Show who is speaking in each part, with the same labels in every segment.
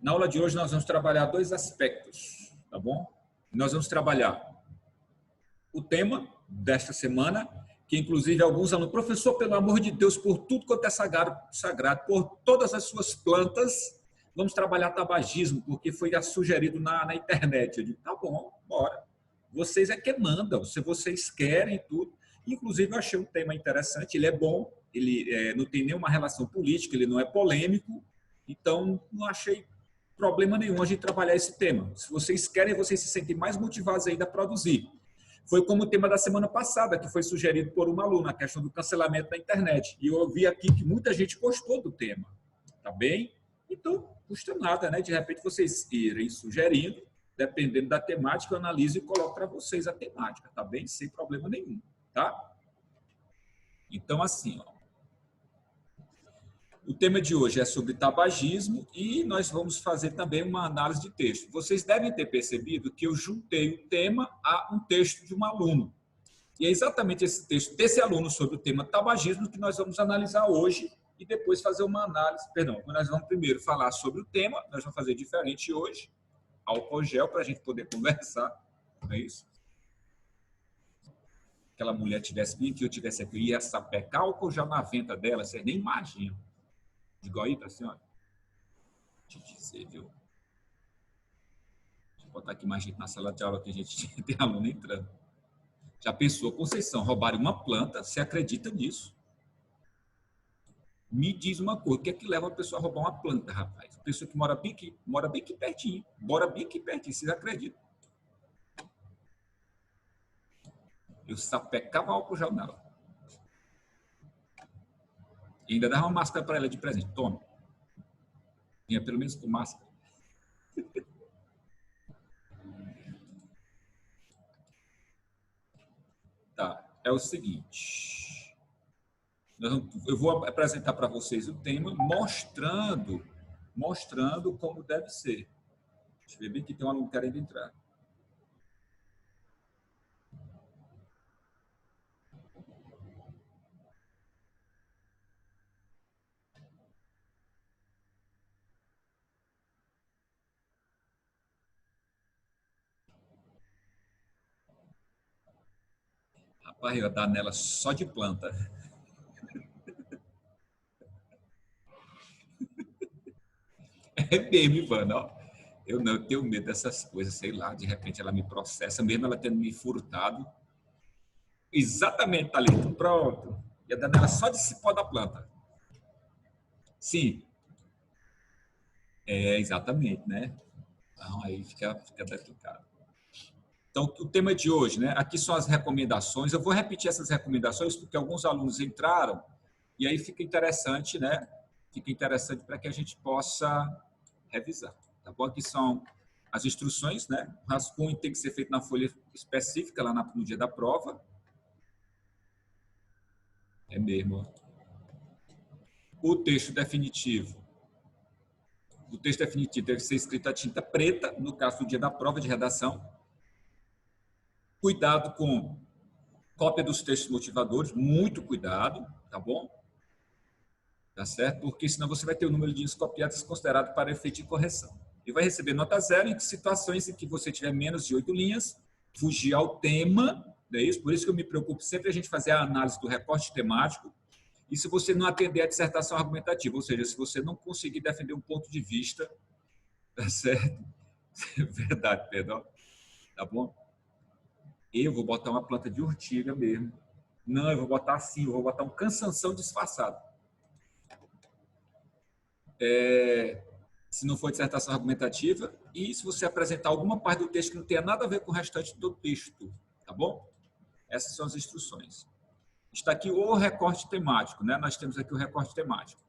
Speaker 1: Na aula de hoje nós vamos trabalhar dois aspectos, tá bom? Nós vamos trabalhar o tema desta semana, que inclusive alguns alunos, professor, pelo amor de Deus, por tudo quanto é sagrado, por todas as suas plantas, vamos trabalhar tabagismo, porque foi sugerido na internet. Eu digo, tá bom, bora. Vocês é que mandam, se vocês querem tudo. Inclusive, eu achei um tema interessante, ele é bom, ele não tem nenhuma relação política, ele não é polêmico, então não achei problema nenhum a gente trabalhar esse tema. Se vocês querem, vocês se sentem mais motivados ainda a produzir. Foi como o tema da semana passada, que foi sugerido por uma aluna, a questão do cancelamento da internet. E eu vi aqui que muita gente gostou do tema, tá bem? Então, não custa nada, né? De repente, vocês irem sugerindo, dependendo da temática, eu analiso e coloco para vocês a temática, tá bem? Sem problema nenhum, tá? Então, assim, ó. O tema de hoje é sobre tabagismo e nós vamos fazer também uma análise de texto. Vocês devem ter percebido que eu juntei o tema a um texto de um aluno. E é exatamente esse texto desse aluno sobre o tema tabagismo que nós vamos analisar hoje e depois fazer uma análise. Perdão, nós vamos primeiro falar sobre o tema, nós vamos fazer diferente hoje, álcool gel, para a gente poder conversar, não é isso? Aquela mulher tivesse vindo, que eu tivesse aqui, ia sapecar álcool gel na venta dela, vocês nem imaginam. Digo aí para a senhora. Deixa eu dizer, viu? Deixa eu botar aqui mais gente na sala de aula que a gente tem aluno entrando. Já pensou, Conceição, roubarem uma planta? Você acredita nisso? Me diz uma coisa, o que é que leva a pessoa a roubar uma planta, rapaz? A pessoa que mora bem aqui pertinho. Mora bem aqui pertinho, vocês acreditam? Eu sapecava álcool gel nela. E ainda dava uma máscara para ela de presente. Tome. Vinha pelo menos com máscara. Tá, é o seguinte. Eu vou apresentar para vocês o tema, mostrando como deve ser. Deixa eu ver bem que tem um aluno querendo entrar. Rapaz, eu ia dar nela só de planta. É mesmo, Ivana, ó. Eu tenho medo dessas coisas, sei lá, de repente ela me processa, mesmo ela tendo me furtado. Exatamente, Thalita, pronto. Ia dar nela só de cipó da planta. Sim. É, exatamente, né? Então, aí fica delicado. Então, o tema de hoje, né? Aqui são as recomendações. Eu vou repetir essas recomendações porque alguns alunos entraram e aí fica interessante, né? Fica interessante para que a gente possa revisar. Tá bom? Aqui são as instruções, né? O rascunho tem que ser feito na folha específica, lá no dia da prova. É mesmo. O texto definitivo. O texto definitivo deve ser escrito a tinta preta, no caso do dia da prova de redação. Cuidado com cópia dos textos motivadores, muito cuidado, tá bom? Tá certo? Porque senão você vai ter o número de linhas copiadas considerado para efeito de correção. E vai receber nota zero em situações em que você tiver menos de 8 linhas, fugir ao tema, não é isso? Por isso que eu me preocupo sempre a gente fazer a análise do recorte temático. E se você não atender a dissertação argumentativa, ou seja, se você não conseguir defender um ponto de vista, tá certo? Verdade, perdão. Tá bom? Eu vou botar uma planta de urtiga mesmo. Não, eu vou botar assim, eu vou botar um cansanção disfarçado. Se não for dissertação argumentativa, e se você apresentar alguma parte do texto que não tenha nada a ver com o restante do texto, tá bom? Essas são as instruções. Está aqui o recorte temático, né? Nós temos aqui o recorte temático.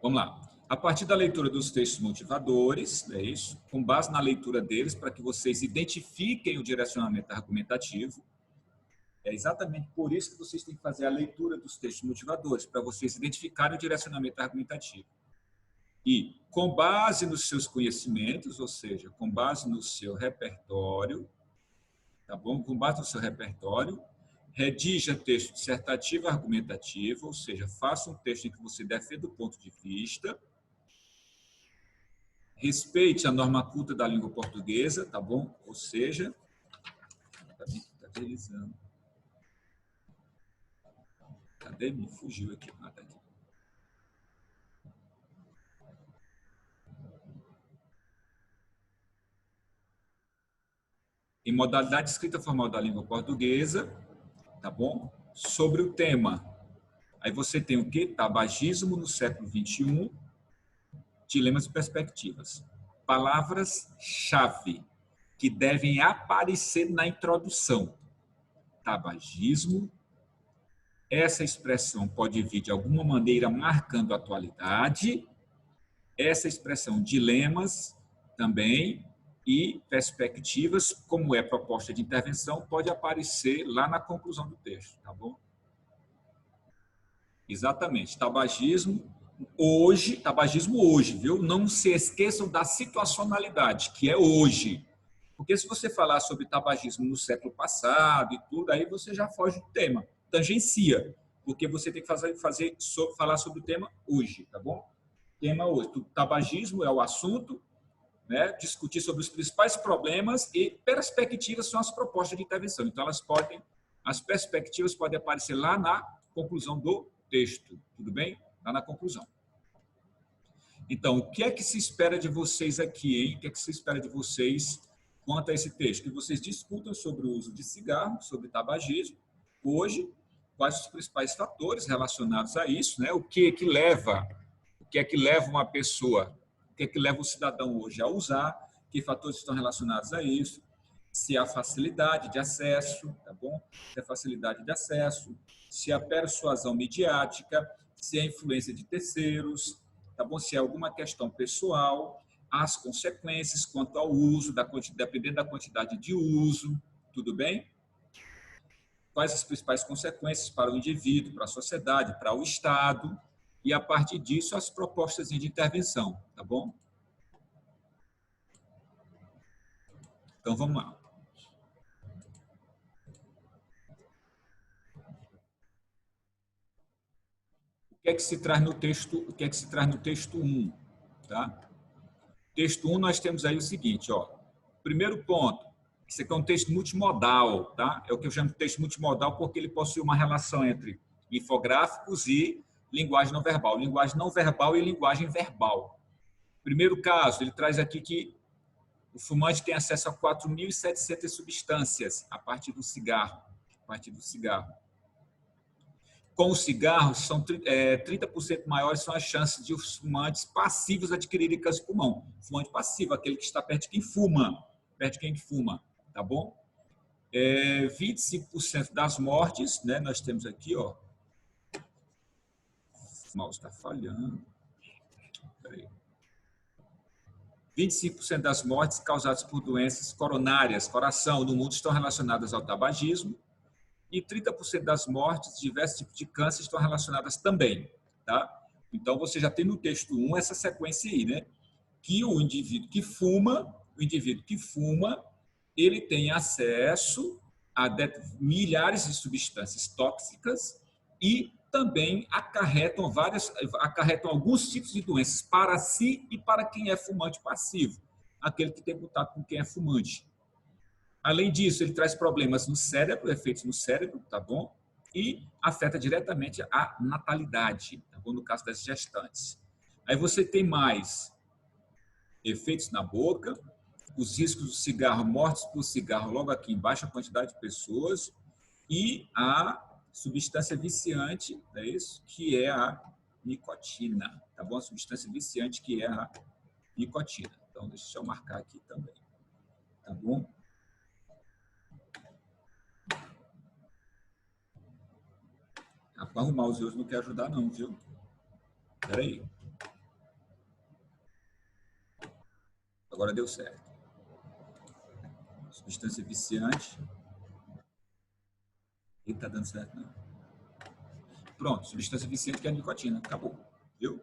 Speaker 1: Vamos lá. A partir da leitura dos textos motivadores, é isso, com base na leitura deles, para que vocês identifiquem o direcionamento argumentativo. É exatamente por isso que vocês têm que fazer a leitura dos textos motivadores, para vocês identificarem o direcionamento argumentativo. E, com base nos seus conhecimentos, ou seja, com base no seu repertório, tá bom? Com base no seu repertório, Redija texto dissertativo e argumentativo, ou seja, faça um texto em que você defenda o ponto de vista. Respeite a norma culta da língua portuguesa, tá bom? Ou seja, tá deslizando. Cadê? Me fugiu aqui. Ah, tá aqui. Em modalidade de escrita formal da língua portuguesa, tá bom? Sobre o tema. Aí você tem o quê? Tabagismo no século XXI, dilemas e perspectivas. Palavras-chave que devem aparecer na introdução. Tabagismo. Essa expressão pode vir de alguma maneira marcando a atualidade. Essa expressão dilemas também e perspectivas, como é proposta de intervenção, pode aparecer lá na conclusão do texto, tá bom? Exatamente. Tabagismo hoje, viu? Não se esqueçam da situacionalidade, que é hoje. Porque se você falar sobre tabagismo no século passado e tudo, aí você já foge do tema, tangencia, porque você tem que falar sobre o tema hoje, tá bom? Tema hoje. O tabagismo é o assunto, né? Discutir sobre os principais problemas e perspectivas são as propostas de intervenção. Então, as perspectivas podem aparecer lá na conclusão do texto, tudo bem? Lá na conclusão. Então, o que é que se espera de vocês aqui, hein? O que é que se espera de vocês quanto a esse texto? Que vocês discutam sobre o uso de cigarro, sobre tabagismo, hoje, quais os principais fatores relacionados a isso, né? O que é que leva uma pessoa, o que é que leva o cidadão hoje a usar, que fatores estão relacionados a isso, se há facilidade de acesso, tá bom? Se há facilidade de acesso, se há persuasão midiática, se há influência de terceiros, tá bom? Se há alguma questão pessoal, as consequências quanto ao uso, dependendo da quantidade de uso, tudo bem? Quais as principais consequências para o indivíduo, para a sociedade, para o Estado, e a partir disso as propostas de intervenção, tá bom? Então vamos lá. O que é que se traz no texto? O que é que se traz no texto 1, tá? Texto 1 nós temos aí o seguinte, ó. Primeiro ponto, isso aqui é um texto multimodal, tá? É o que eu chamo de texto multimodal porque ele possui uma relação entre infográficos e linguagem não verbal e linguagem verbal. Primeiro caso, ele traz aqui que o fumante tem acesso a 4.700 substâncias a partir do cigarro. Com os cigarros, 30% maiores são as chances de os fumantes passivos adquirirem câncer de pulmão. Fumante passivo, aquele que está perto de quem fuma, tá bom? 25% das mortes, né? Nós temos aqui, ó. O mouse está falhando. Peraí. 25% das mortes causadas por doenças coronárias, coração, no mundo estão relacionadas ao tabagismo. E 30% das mortes de diversos tipos de câncer estão relacionadas também, tá? Então, você já tem no texto 1 essa sequência aí, né? Que o indivíduo que fuma, ele tem acesso a milhares de substâncias tóxicas e também acarretam alguns tipos de doenças para si e para quem é fumante passivo, aquele que tem contato com quem é fumante. Além disso, ele traz problemas no cérebro, efeitos no cérebro, tá bom? E afeta diretamente a natalidade, tá bom? No caso das gestantes. Aí você tem mais efeitos na boca, os riscos do cigarro, mortes por cigarro, logo aqui em baixa quantidade de pessoas, e a substância viciante, é isso? Que é a nicotina, tá bom? A substância viciante que é a nicotina. Então, deixa eu marcar aqui também, tá bom? Rapaz, o mouse hoje não quer ajudar não, viu? Espera aí. Agora deu certo. Substância viciante. E tá dando certo, não. Pronto, substância viciante que é a nicotina. Acabou, viu?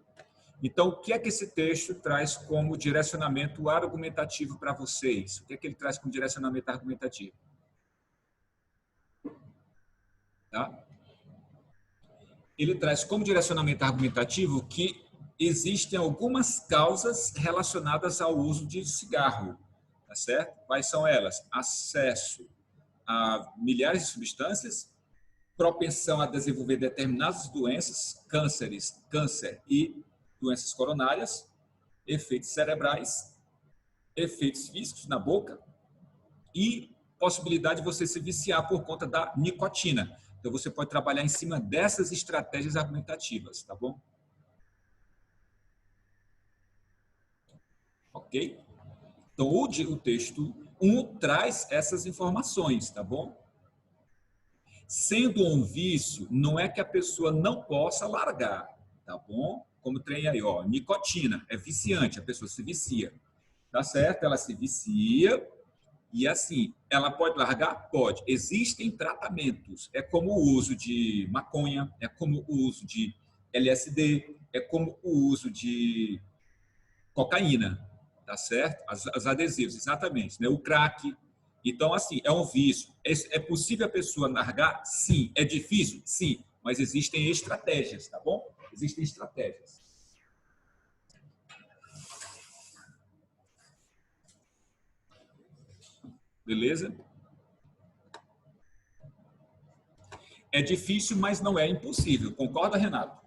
Speaker 1: Então, o que é que esse texto traz como direcionamento argumentativo para vocês? O que é que ele traz como direcionamento argumentativo? tá? Ele traz como direcionamento argumentativo que existem algumas causas relacionadas ao uso de cigarro, tá certo? Quais são elas? Acesso a milhares de substâncias, propensão a desenvolver determinadas doenças, câncer e doenças coronárias, efeitos cerebrais, efeitos físicos na boca e possibilidade de você se viciar por conta da nicotina. Então, você pode trabalhar em cima dessas estratégias argumentativas, tá bom? Ok? Então, o texto 1 traz essas informações, tá bom? Sendo um vício, não é que a pessoa não possa largar, tá bom? Como tem aí, ó, nicotina, é viciante, a pessoa se vicia, tá certo? Ela se vicia e assim, ela pode largar? Pode. Existem tratamentos, é como o uso de maconha, é como o uso de LSD, é como o uso de cocaína, tá certo? Os adesivos, exatamente, né? O crack. Então, assim, é um vício. É possível a pessoa largar? Sim. É difícil? Sim. Mas existem estratégias, tá bom? Existem estratégias. Beleza? É difícil, mas não é impossível. Concorda, Renato?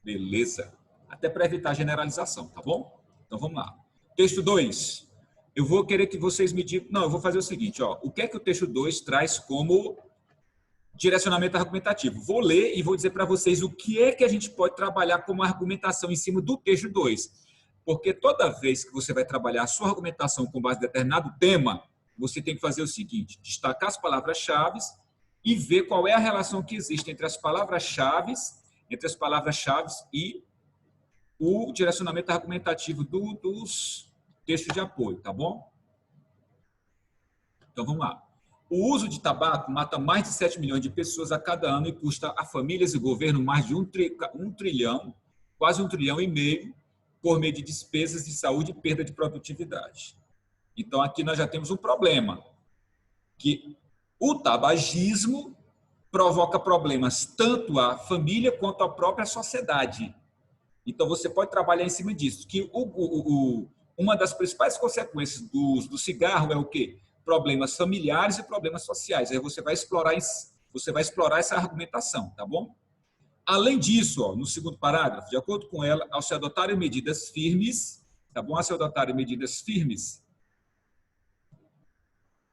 Speaker 1: Beleza. Até para evitar generalização, tá bom? Então vamos lá. Texto 2. Eu vou querer que vocês me digam. Não, eu vou fazer o seguinte, ó. O que é que o texto 2 traz como direcionamento argumentativo? Vou ler e vou dizer para vocês o que é que a gente pode trabalhar como argumentação em cima do texto 2. Porque toda vez que você vai trabalhar a sua argumentação com base em determinado tema, você tem que fazer o seguinte: destacar as palavras-chave e ver qual é a relação que existe entre as palavras-chave e o direcionamento argumentativo dos textos de apoio, tá bom? Então vamos lá. O uso de tabaco mata mais de 7 milhões de pessoas a cada ano e custa a famílias e governo mais de um trilhão, quase 1,5 trilhão, por meio de despesas de saúde e perda de produtividade. Então aqui nós já temos um problema, que o tabagismo provoca problemas tanto à família quanto à própria sociedade. Então, você pode trabalhar em cima disso, que uma das principais consequências do cigarro é o quê? Problemas familiares e problemas sociais. Aí você vai explorar essa argumentação, tá bom? Além disso, ó, no segundo parágrafo, de acordo com ela, ao se adotarem medidas firmes, tá bom? Ao se adotarem medidas firmes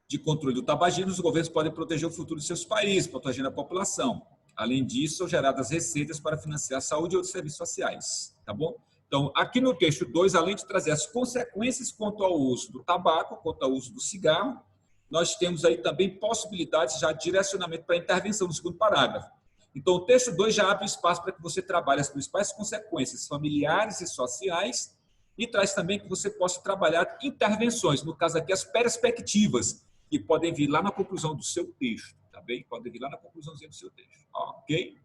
Speaker 1: de controle do tabagismo, os governos podem proteger o futuro de seus países, protegendo a população. Além disso, são geradas receitas para financiar a saúde e outros serviços sociais. Tá bom? Então, aqui no texto 2, além de trazer as consequências quanto ao uso do tabaco, quanto ao uso do cigarro, nós temos aí também possibilidades já de direcionamento para intervenção no segundo parágrafo. Então, o texto 2 já abre espaço para que você trabalhe as principais consequências familiares e sociais e traz também que você possa trabalhar intervenções, no caso aqui, as perspectivas, que podem vir lá na conclusão do seu texto, tá bem? Podem vir lá na conclusãozinha do seu texto, ok?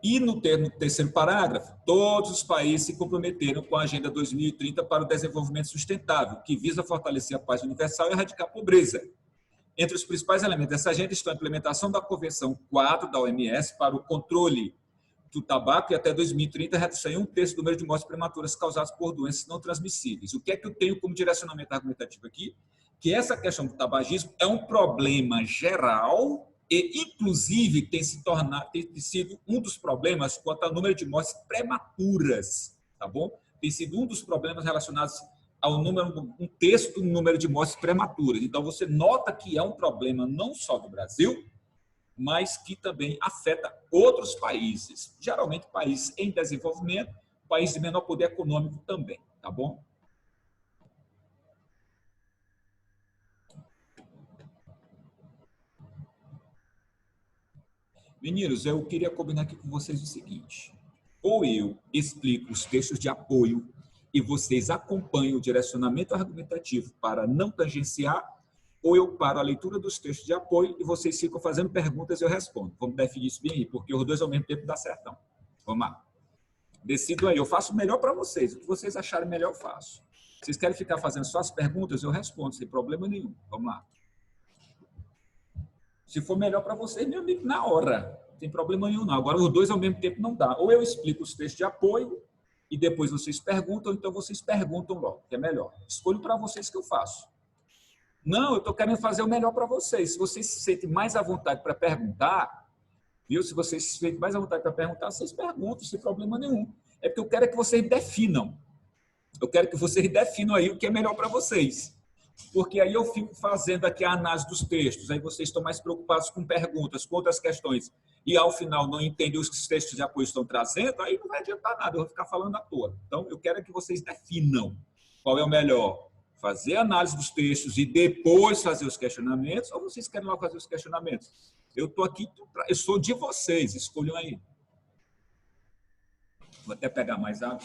Speaker 1: E no terceiro parágrafo, todos os países se comprometeram com a Agenda 2030 para o Desenvolvimento Sustentável, que visa fortalecer a paz universal e erradicar a pobreza. Entre os principais elementos dessa agenda estão a implementação da Convenção 4 da OMS para o controle do tabaco e até 2030 redução em 1/3 do número de mortes prematuras causadas por doenças não transmissíveis. O que é que eu tenho como direcionamento argumentativo aqui? Que essa questão do tabagismo é um problema geral e, inclusive, tem sido um dos problemas quanto ao número de mortes prematuras, tá bom? Tem sido um dos problemas relacionados ao número, 1/3 do número de mortes prematuras. Então, você nota que é um problema não só do Brasil, mas que também afeta outros países, geralmente países em desenvolvimento, países de menor poder econômico também, tá bom? Meninos, eu queria combinar aqui com vocês o seguinte: ou eu explico os textos de apoio e vocês acompanham o direcionamento argumentativo para não tangenciar, ou eu paro a leitura dos textos de apoio e vocês ficam fazendo perguntas e eu respondo. Vamos definir isso bem aí, porque os dois ao mesmo tempo dá certão. Vamos lá. Decido aí, eu faço o melhor para vocês. O que vocês acharem melhor, eu faço. Vocês querem ficar fazendo só as perguntas, eu respondo, sem problema nenhum. Vamos lá. Se for melhor para vocês, meu amigo, na hora. Não tem problema nenhum, não. Agora, os dois ao mesmo tempo não dá. Ou eu explico os textos de apoio e depois vocês perguntam, ou então vocês perguntam logo, que é melhor. Escolho para vocês que eu faço. Não, eu estou querendo fazer o melhor para vocês. Se vocês se sentem mais à vontade para perguntar, viu? Se vocês se sentem mais à vontade para perguntar, vocês perguntam, sem problema nenhum. É porque eu quero que vocês definam. Eu quero que vocês definam aí o que é melhor para vocês. Porque aí eu fico fazendo aqui a análise dos textos, aí vocês estão mais preocupados com perguntas, com outras questões, e ao final não entendem os que os textos de apoio estão trazendo, aí não vai adiantar nada, eu vou ficar falando à toa. Então, eu quero que vocês definam qual é o melhor, fazer a análise dos textos e depois fazer os questionamentos, ou vocês querem logo fazer os questionamentos? Eu estou aqui, eu sou de vocês, escolham aí. Vou até pegar mais água.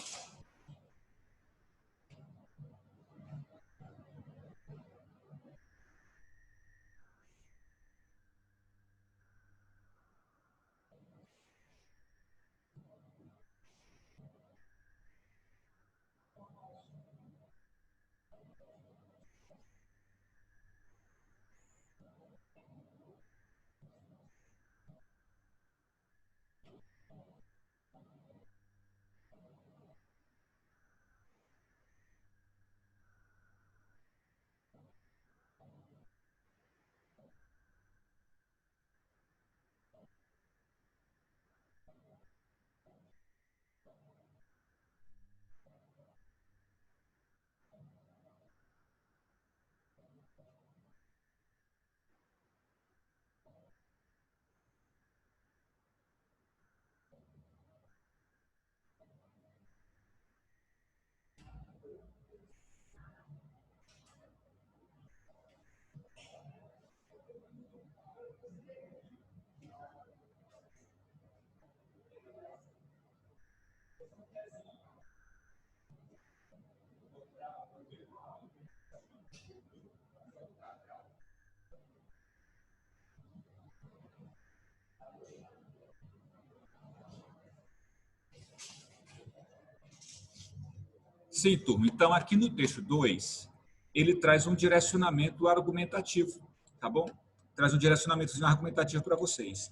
Speaker 1: Sim, turma. Então, aqui no texto 2, ele traz um direcionamento argumentativo, tá bom? Traz um direcionamento argumentativo para vocês.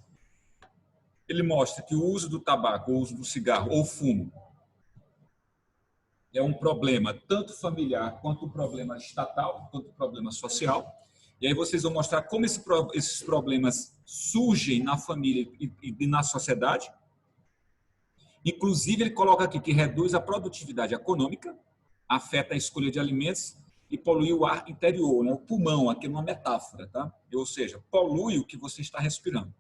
Speaker 1: Ele mostra que o uso do tabaco, o uso do cigarro ou fumo é um problema tanto familiar, quanto um problema estatal, quanto um problema social. E aí vocês vão mostrar como esses problemas surgem na família e na sociedade. Inclusive, ele coloca aqui que reduz a produtividade econômica, afeta a escolha de alimentos e polui o ar interior, né? O pulmão, aqui numa metáfora, tá? Ou seja, polui o que você está respirando.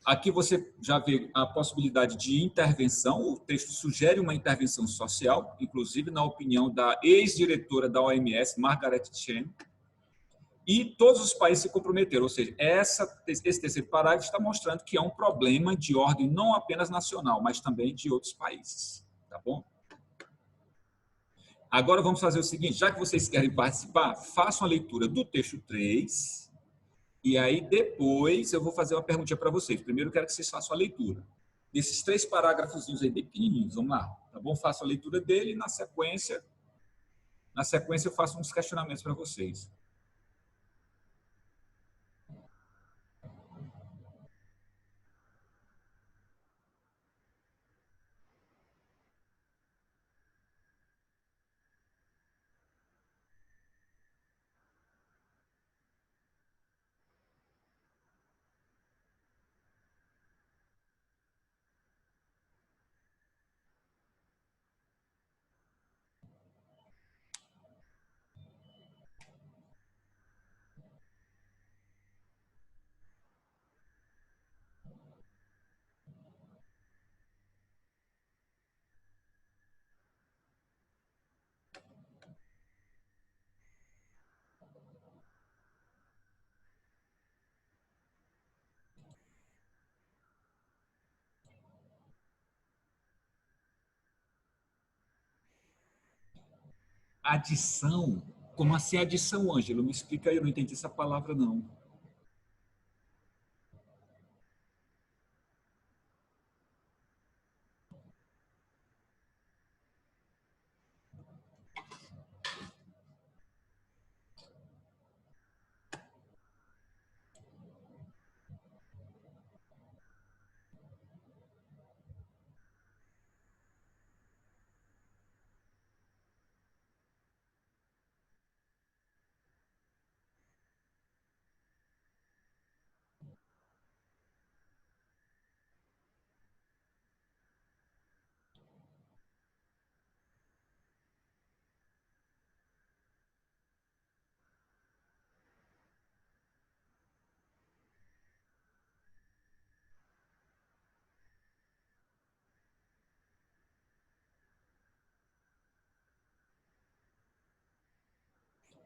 Speaker 1: Aqui você já vê a possibilidade de intervenção, o texto sugere uma intervenção social, inclusive na opinião da ex-diretora da OMS, Margaret Chan, e todos os países se comprometeram, ou seja, esse terceiro parágrafo está mostrando que é um problema de ordem não apenas nacional, mas também de outros países, tá bom? Agora vamos fazer o seguinte, já que vocês querem participar, façam a leitura do texto 3, e aí depois eu vou fazer uma perguntinha para vocês. Primeiro eu quero que vocês façam a leitura desses 3 parágrafos aí bem pequenininhos, vamos lá, tá bom? Façam a leitura dele e na sequência eu faço uns questionamentos para vocês. Adição? Como assim adição, Ângelo? Me explica aí, eu não entendi essa palavra, não.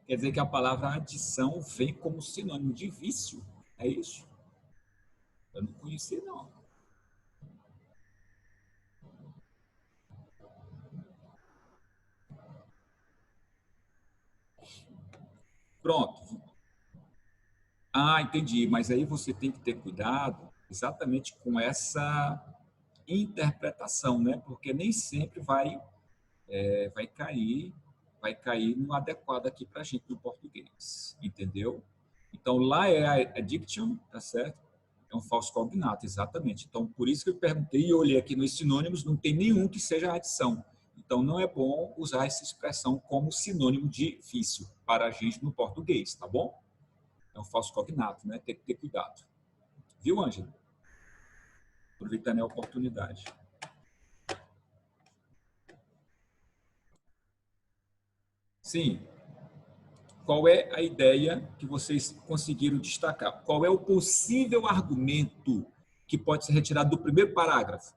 Speaker 1: Quer dizer que a palavra adição vem como sinônimo de vício. É isso? Eu não conheci, não. Pronto. Ah, entendi. Mas aí você tem que ter cuidado exatamente com essa interpretação, né? Porque nem sempre vai cair no adequado aqui para a gente no português, entendeu? Então lá é a addiction, tá certo? É um falso cognato, exatamente. Então por isso que eu perguntei e olhei aqui nos sinônimos, não tem nenhum que seja adição. Então não é bom usar essa expressão como sinônimo de vício para a gente no português, tá bom? É um falso cognato, né? Tem que ter cuidado. Viu, Ângela? Aproveitando a oportunidade. Sim. Qual é a ideia que vocês conseguiram destacar? Qual é o possível argumento que pode ser retirado do primeiro parágrafo?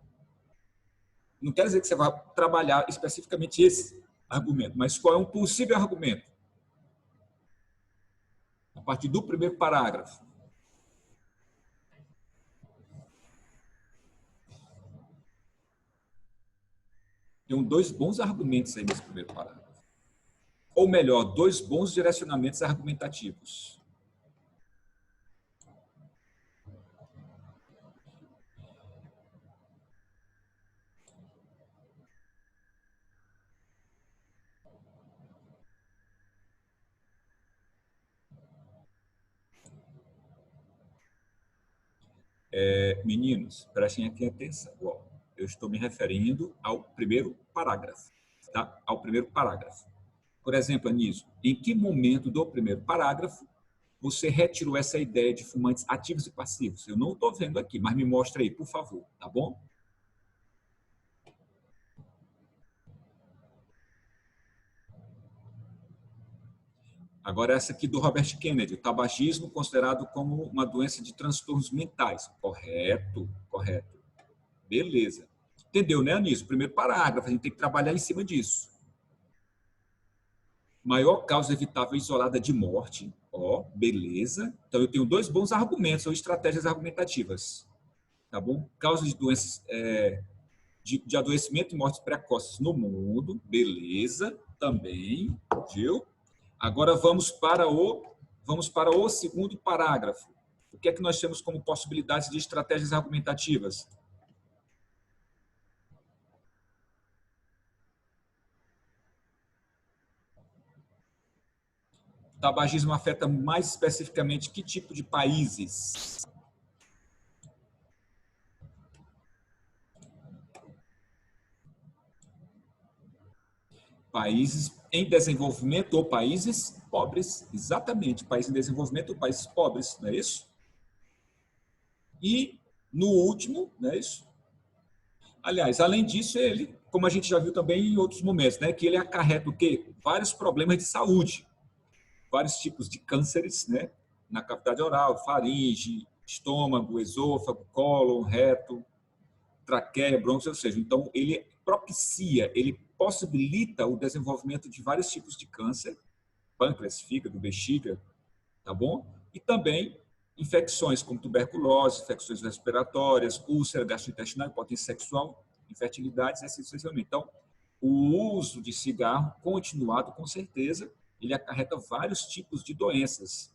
Speaker 1: Não quer dizer que você vai trabalhar especificamente esse argumento, mas qual é um possível argumento a partir do primeiro parágrafo? Tem dois bons argumentos aí nesse primeiro parágrafo. Ou melhor, dois bons direcionamentos argumentativos. Meninos, prestem aqui atenção. Eu estou me referindo ao primeiro parágrafo, tá? Ao primeiro parágrafo. Por exemplo, Anísio, em que momento do primeiro parágrafo você retirou essa ideia de fumantes ativos e passivos? Eu não estou vendo aqui, mas me mostra aí, por favor, tá bom? Agora, essa aqui do Robert Kennedy, o tabagismo considerado como uma doença de transtornos mentais. Correto, correto. Beleza. Entendeu, né, Anísio? Primeiro parágrafo, a gente tem que trabalhar em cima disso. Maior causa evitável isolada de morte. Ó, beleza. Então, eu tenho dois bons argumentos ou estratégias argumentativas. Tá bom? Causas de doenças, de adoecimento e mortes precoces no mundo. Beleza, também. Viu? Agora vamos para o segundo parágrafo. O que é que nós temos como possibilidades de estratégias argumentativas? O tabagismo afeta mais especificamente que tipo de países? Países em desenvolvimento ou países pobres. Exatamente, países em desenvolvimento ou países pobres, não é isso? E no último, não é isso? Aliás, além disso, ele, como a gente já viu também em outros momentos, né, que ele acarreta o quê? Vários problemas de saúde, vários tipos de cânceres, né, na cavidade oral, faringe, estômago, esôfago, cólon, reto, traqueia, brônquio, ou seja, então ele propicia, ele possibilita o desenvolvimento de vários tipos de câncer, pâncreas, fígado, bexiga, tá bom? E também infecções como tuberculose, infecções respiratórias, úlcera gastrointestinal, impotência sexual, infertilidade, assim sucessivamente. Então, o uso de cigarro continuado, com certeza, ele acarreta vários tipos de doenças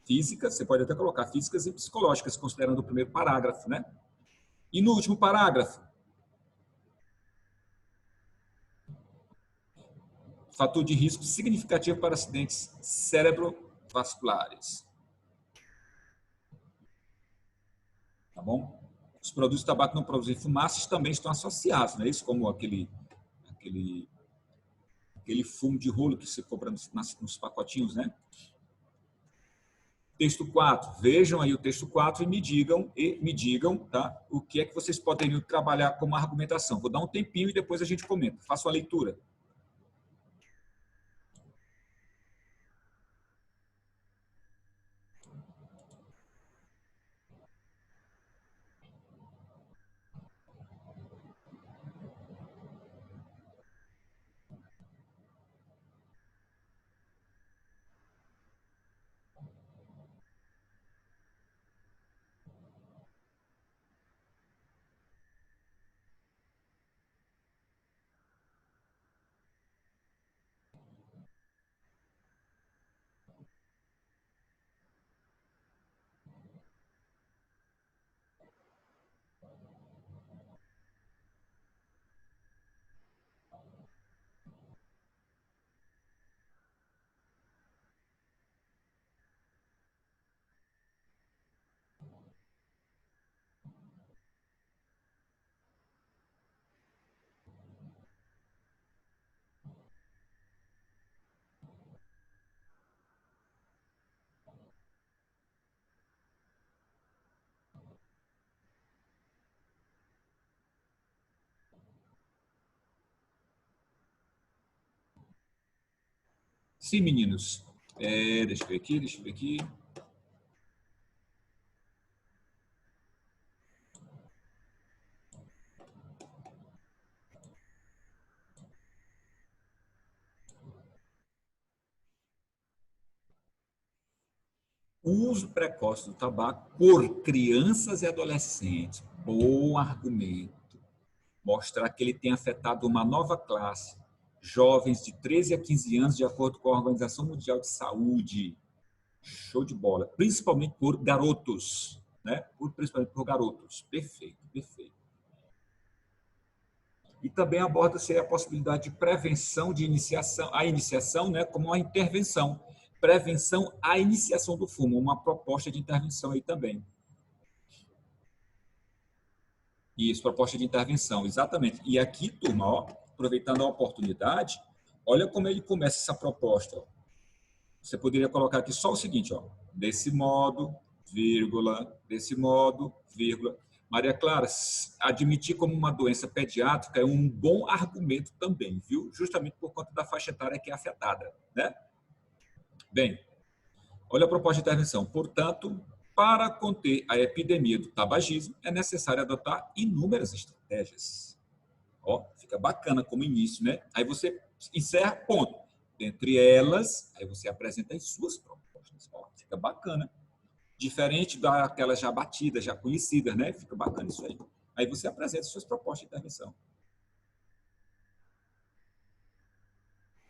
Speaker 1: físicas, você pode até colocar físicas e psicológicas, considerando o primeiro parágrafo, né? E no último parágrafo, fator de risco significativo para acidentes cerebrovasculares. Tá bom? Os produtos de tabaco não produzem fumaças também estão associados, né? Isso como aquele, aquele fumo de rolo que se compra nos pacotinhos, né? Texto 4. Vejam aí o texto 4 e me digam, tá? O que é que vocês poderiam trabalhar como argumentação. Vou dar um tempinho e depois a gente comenta. Faça a leitura. Sim, meninos. Deixa eu ver aqui, deixa eu ver aqui. O uso precoce do tabaco por crianças e adolescentes. Bom argumento. Mostrar que ele tem afetado uma nova classe, jovens de 13 a 15 anos, de acordo com a Organização Mundial de Saúde. Show de bola. Principalmente por garotos, né? Principalmente por garotos. Perfeito, perfeito. E também aborda-se a possibilidade de prevenção de iniciação, a iniciação, né, como uma intervenção. Prevenção à iniciação do fumo, uma proposta de intervenção aí também. Isso, proposta de intervenção, exatamente. E aqui, turma, ó, aproveitando a oportunidade, olha como ele começa essa proposta. Ó. Você poderia colocar aqui só o seguinte, ó, desse modo, vírgula, desse modo, vírgula. Maria Clara, admitir como uma doença pediátrica é um bom argumento também, viu? Justamente por conta da faixa etária que é afetada, né? Bem, olha a proposta de intervenção. Portanto, para conter a epidemia do tabagismo, é necessário adotar inúmeras estratégias. Ó, fica bacana como início, né? Aí você encerra, ponto. Dentre elas, aí você apresenta as suas propostas. Ó, fica bacana. Diferente daquelas já batidas, já conhecidas, né? Fica bacana isso aí. Aí você apresenta as suas propostas de intervenção.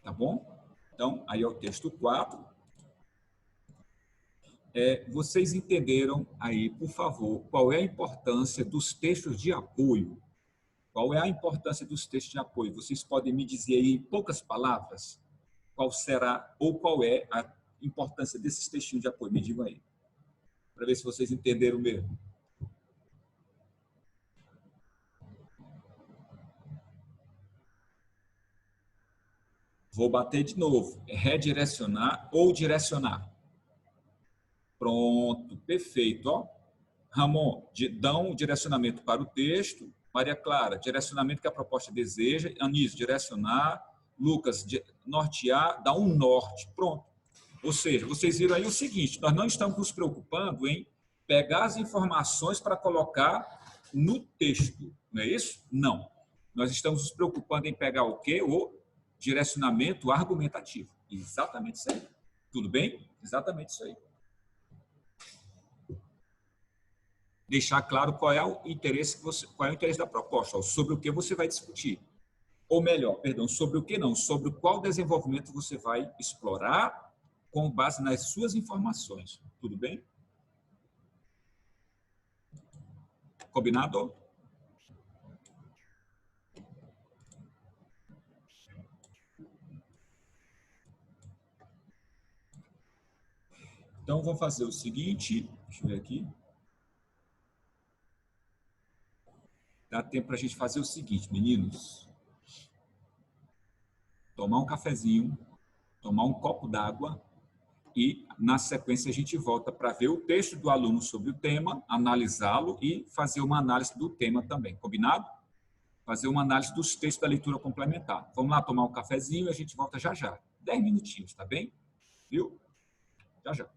Speaker 1: Tá bom? Então, aí é o texto 4. Vocês entenderam aí, por favor, qual é a importância dos textos de apoio? Qual é a importância dos textos de apoio? Vocês podem me dizer aí em poucas palavras qual será ou qual é a importância desses textinhos de apoio? Me digam aí, para ver se vocês entenderam mesmo. Vou bater de novo. É redirecionar ou direcionar. Pronto, perfeito. Ó. Ramon, dão um direcionamento para o texto. Maria Clara, direcionamento que a proposta deseja. Anísio, direcionar. Lucas, nortear, dá um norte. Pronto. Ou seja, vocês viram aí o seguinte, nós não estamos nos preocupando em pegar as informações para colocar no texto, não é isso? Não. Nós estamos nos preocupando em pegar o quê? O direcionamento argumentativo. Exatamente isso aí. Tudo bem? Exatamente isso aí. Deixar claro qual é o interesse qual é o interesse da proposta, sobre o que você vai discutir. Ou melhor, perdão, sobre o que não, sobre qual desenvolvimento você vai explorar com base nas suas informações. Tudo bem? Combinado? Então, vamos fazer o seguinte, deixa eu ver aqui. Dá tempo para a gente fazer o seguinte, meninos. Tomar um cafezinho, tomar um copo d'água e, na sequência, a gente volta para ver o texto do aluno sobre o tema, analisá-lo e fazer uma análise do tema também. Combinado? Fazer uma análise dos textos da leitura complementar. Vamos lá tomar um cafezinho e a gente volta já já. 10 minutinhos, tá bem? Viu? Já já.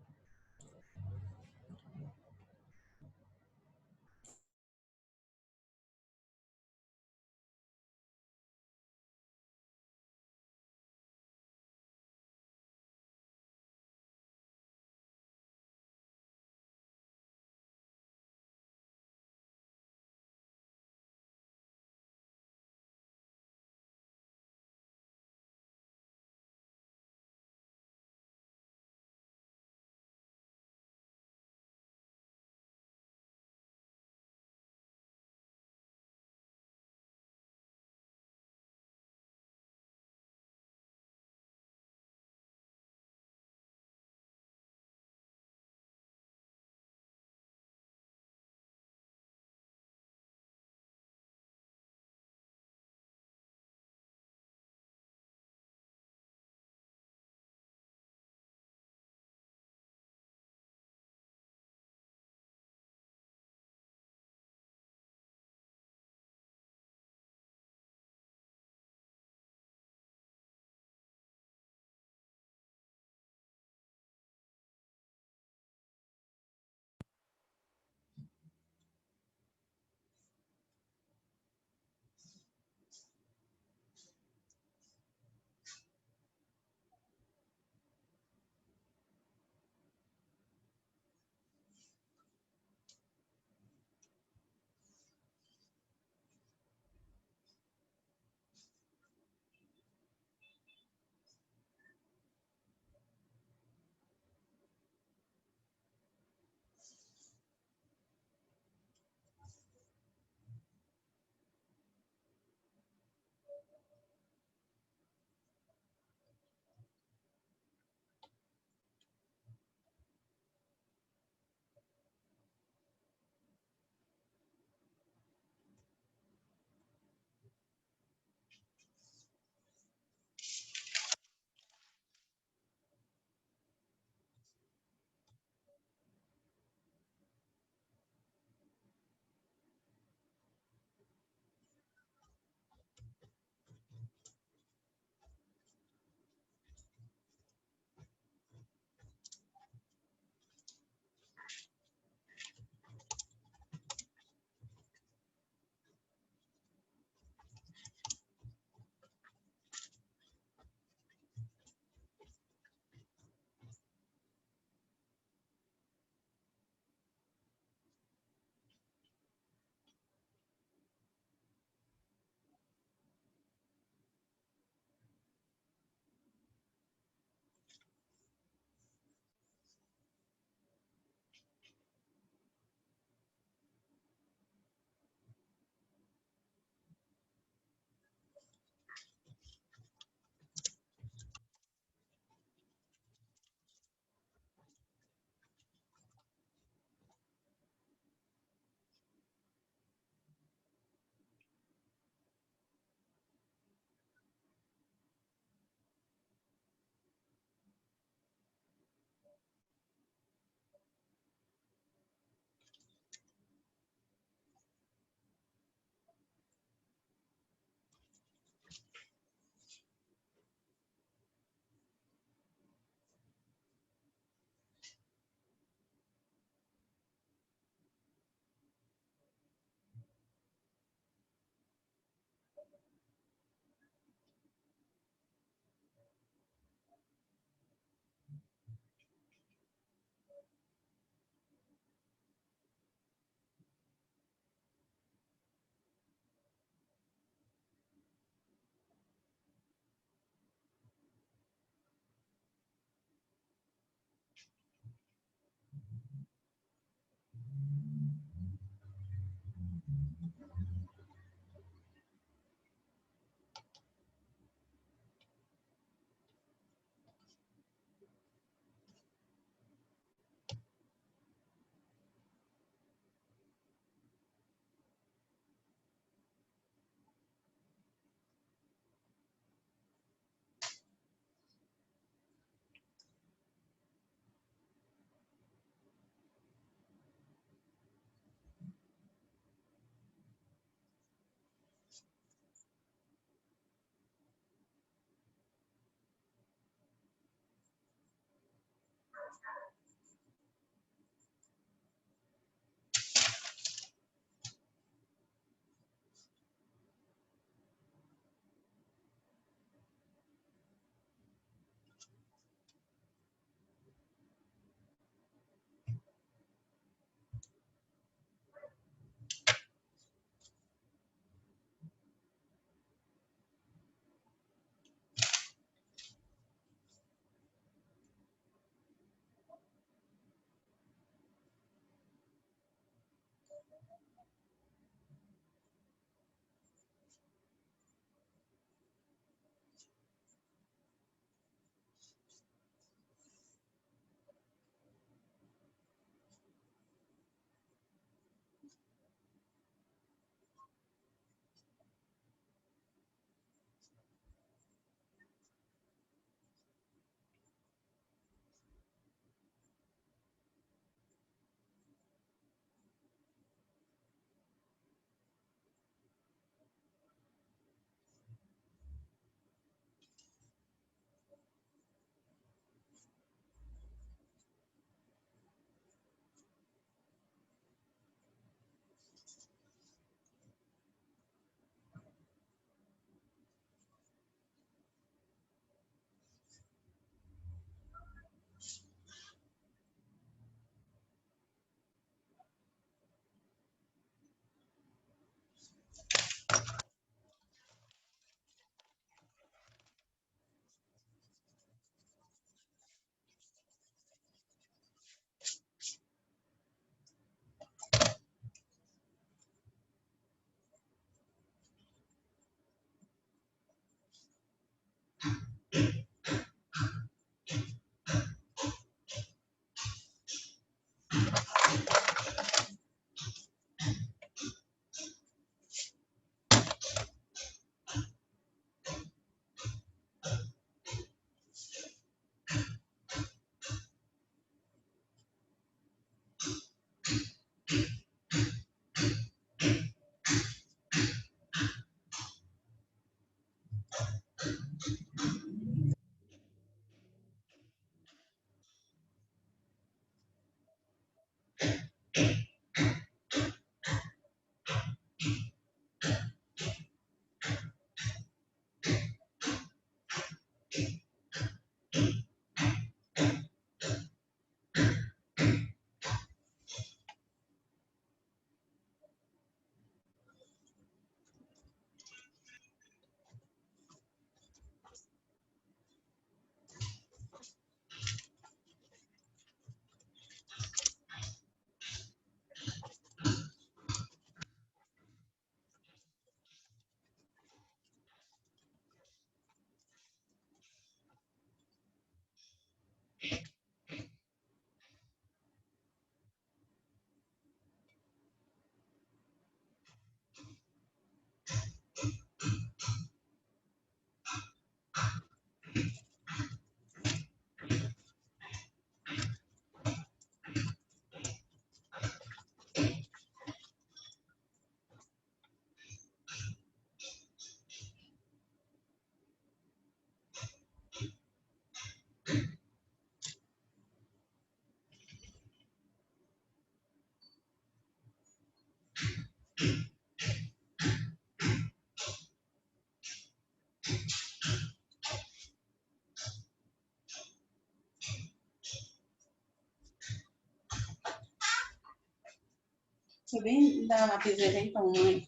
Speaker 2: Foi bem da lapiseira, então, mãe.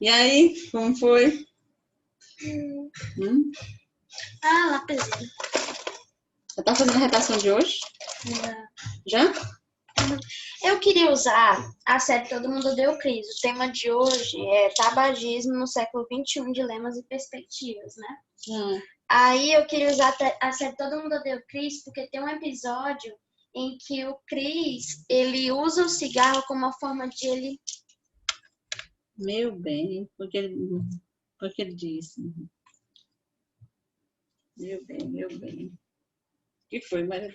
Speaker 2: E aí, como foi?
Speaker 3: Ah, lapiseira.
Speaker 2: Já tá fazendo a redação de hoje?
Speaker 3: Não.
Speaker 2: Já?
Speaker 3: Eu queria usar a série Todo Mundo Odeia o Chris. O tema de hoje é tabagismo no século XXI, dilemas e perspectivas, né? Aí eu queria usar a série Todo Mundo Odeia o Chris porque tem um episódio em que o Chris, ele usa o cigarro como uma forma de ele...
Speaker 2: Meu bem, porque ele disse. Meu bem, meu bem. O que foi, Maria?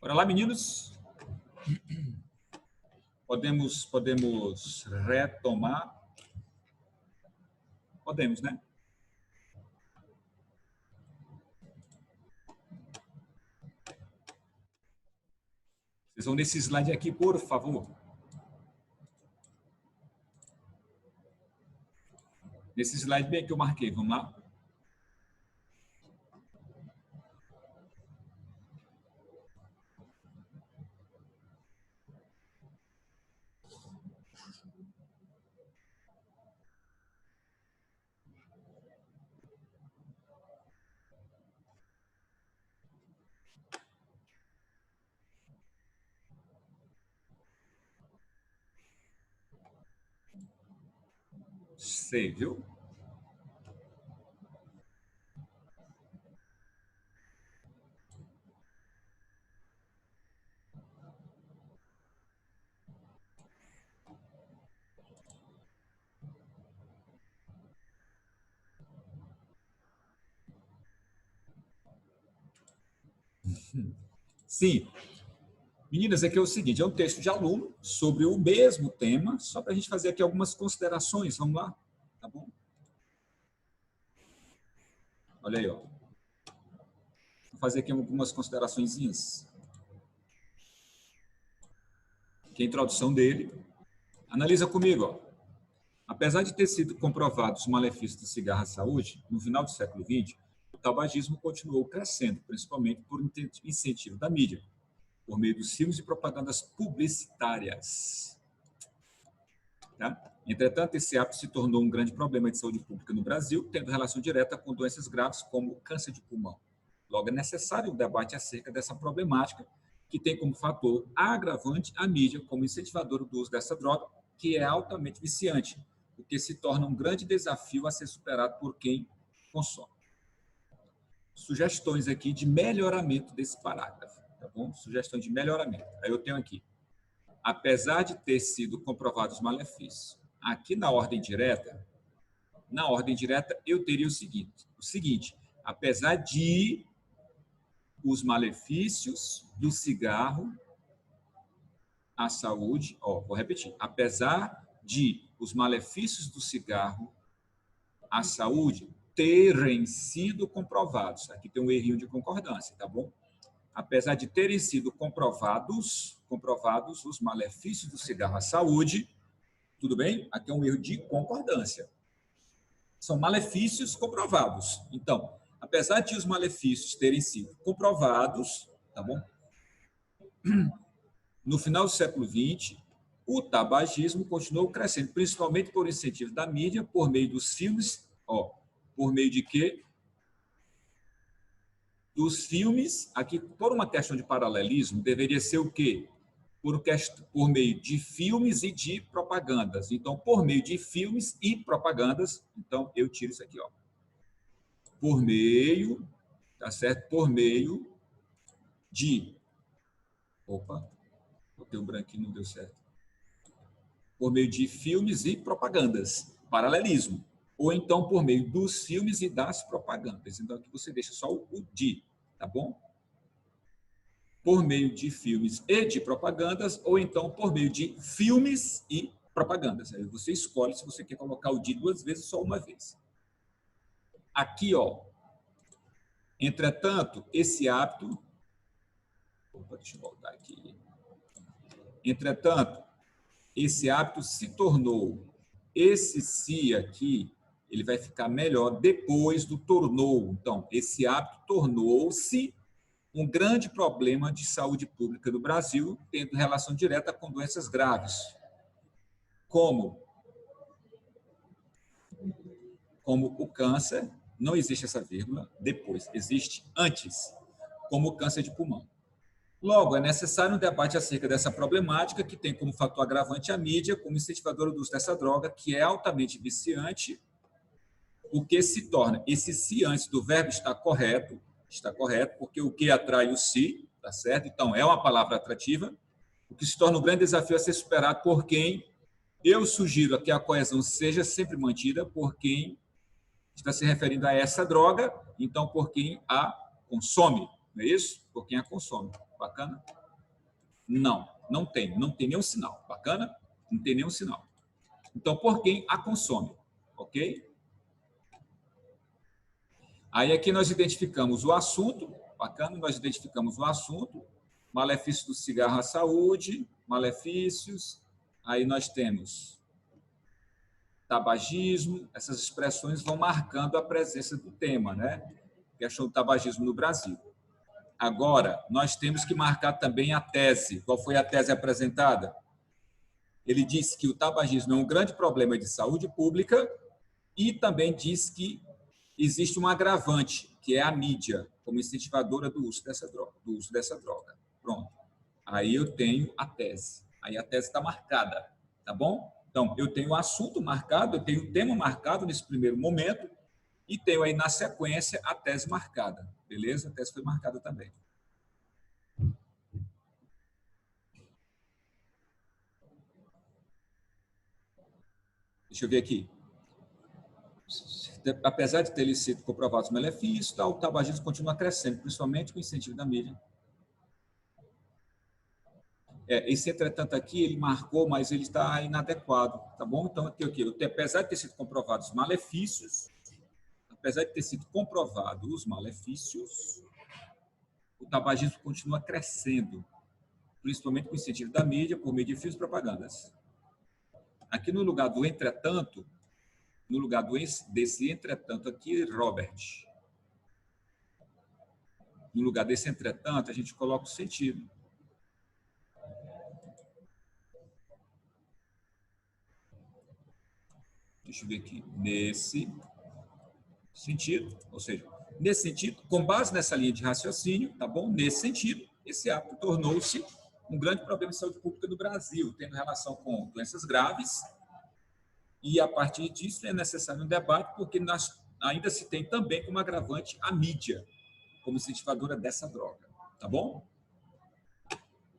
Speaker 1: Bora lá, meninos? Podemos retomar? Podemos, né? Vocês vão nesse slide aqui, por favor. Nesse slide bem que eu marquei, vamos lá? Sei, viu? Sim. Meninas, aqui é o seguinte, é um texto de aluno sobre o mesmo tema, só para a gente fazer aqui algumas considerações, vamos lá? Tá bom? Olha aí, ó. Vou fazer aqui algumas consideraçõezinhas. Aqui é a introdução dele. Analisa comigo, ó. Apesar de ter sido comprovados os malefícios do cigarro à saúde, no final do século XX, o tabagismo continuou crescendo, principalmente por incentivo da mídia, por meio dos filmes e propagandas publicitárias. Tá? Entretanto, esse hábito se tornou um grande problema de saúde pública no Brasil, tendo relação direta com doenças graves como o câncer de pulmão. Logo, é necessário um debate acerca dessa problemática, que tem como fator agravante a mídia como incentivadora do uso dessa droga, que é altamente viciante, o que se torna um grande desafio a ser superado por quem consome. Sugestões aqui de melhoramento desse parágrafo, tá bom? Sugestões de melhoramento. Aí eu tenho aqui, apesar de ter sido comprovados os malefícios, aqui na ordem direta eu teria o seguinte, apesar de os malefícios do cigarro à saúde, vou repetir, apesar de os malefícios do cigarro à saúde terem sido comprovados, aqui tem um errinho de concordância, tá bom? Apesar de terem sido comprovados os malefícios do cigarro à saúde, tudo bem? Aqui é um erro de concordância. São malefícios comprovados. Então, apesar de os malefícios terem sido comprovados, tá bom? No final do século XX, o tabagismo continuou crescendo, principalmente por incentivo da mídia, por meio dos filmes, por meio de quê? Dos filmes, aqui, por uma questão de paralelismo, deveria ser o quê? Por meio de filmes e de propagandas. Então, por meio de filmes e propagandas, então, eu tiro isso aqui, ó. Por meio, tá certo? Por meio de... Opa, botei um branquinho, não deu certo. Por meio de filmes e propagandas, paralelismo. Ou então por meio dos filmes e das propagandas. Então, aqui você deixa só o de, tá bom? Por meio de filmes e de propagandas, ou então por meio de filmes e propagandas. Aí você escolhe se você quer colocar o de duas vezes ou só uma vez. Aqui, ó. Entretanto, esse hábito... Opa, deixa eu voltar aqui. Entretanto, esse hábito se tornou... Esse se aqui, ele vai ficar melhor depois do tornou. Então, esse hábito tornou-se um grande problema de saúde pública do Brasil, tendo relação direta com doenças graves, como o câncer, não existe essa vírgula, depois, existe antes, como o câncer de pulmão. Logo, é necessário um debate acerca dessa problemática, que tem como fator agravante a mídia, como incentivadora do uso dessa droga, que é altamente viciante, o que se torna, esse se antes do verbo está correto, porque o que atrai o se, tá certo? Então, é uma palavra atrativa, o que se torna um grande desafio a ser superado por quem eu sugiro que a coesão seja sempre mantida, por quem está se referindo a essa droga, então por quem a consome, não é isso? Por quem a consome. Bacana? Não, não tem nenhum sinal. Bacana? Não tem nenhum sinal. Então, por quem a consome, ok? Aí aqui nós identificamos o assunto, bacana, nós identificamos o assunto, malefícios do cigarro à saúde, malefícios, aí nós temos tabagismo, essas expressões vão marcando a presença do tema, né? Questão do tabagismo no Brasil. Agora, nós temos que marcar também a tese. Qual foi a tese apresentada? Ele disse que o tabagismo é um grande problema de saúde pública e também diz que existe um agravante, que é a mídia, como incentivadora do uso dessa droga. Pronto. Aí eu tenho a tese. Aí a tese está marcada, tá bom? Então, eu tenho o assunto marcado, eu tenho o tema marcado nesse primeiro momento e tenho aí na sequência a tese marcada. Beleza? A tese foi marcada também. Deixa eu ver aqui. Apesar de ter sido comprovados os malefícios, o tabagismo continua crescendo, principalmente com o incentivo da mídia. Esse, entretanto, aqui, ele marcou, mas ele está inadequado, tá bom? Então, aqui, apesar de ter sido comprovados os malefícios, o tabagismo continua crescendo, principalmente com o incentivo da mídia, por meio de filmes e propagandas. Aqui, no lugar do entretanto, desse entretanto aqui, Robert, no lugar desse entretanto, a gente coloca o sentido. Deixa eu ver aqui. Nesse sentido, ou seja, nesse sentido, com base nessa linha de raciocínio, tá bom? Nesse sentido, esse ato tornou-se um grande problema de saúde pública no Brasil, tendo relação com doenças graves, e a partir disso é necessário um debate, porque ainda se tem também como agravante a mídia, como incentivadora dessa droga, tá bom?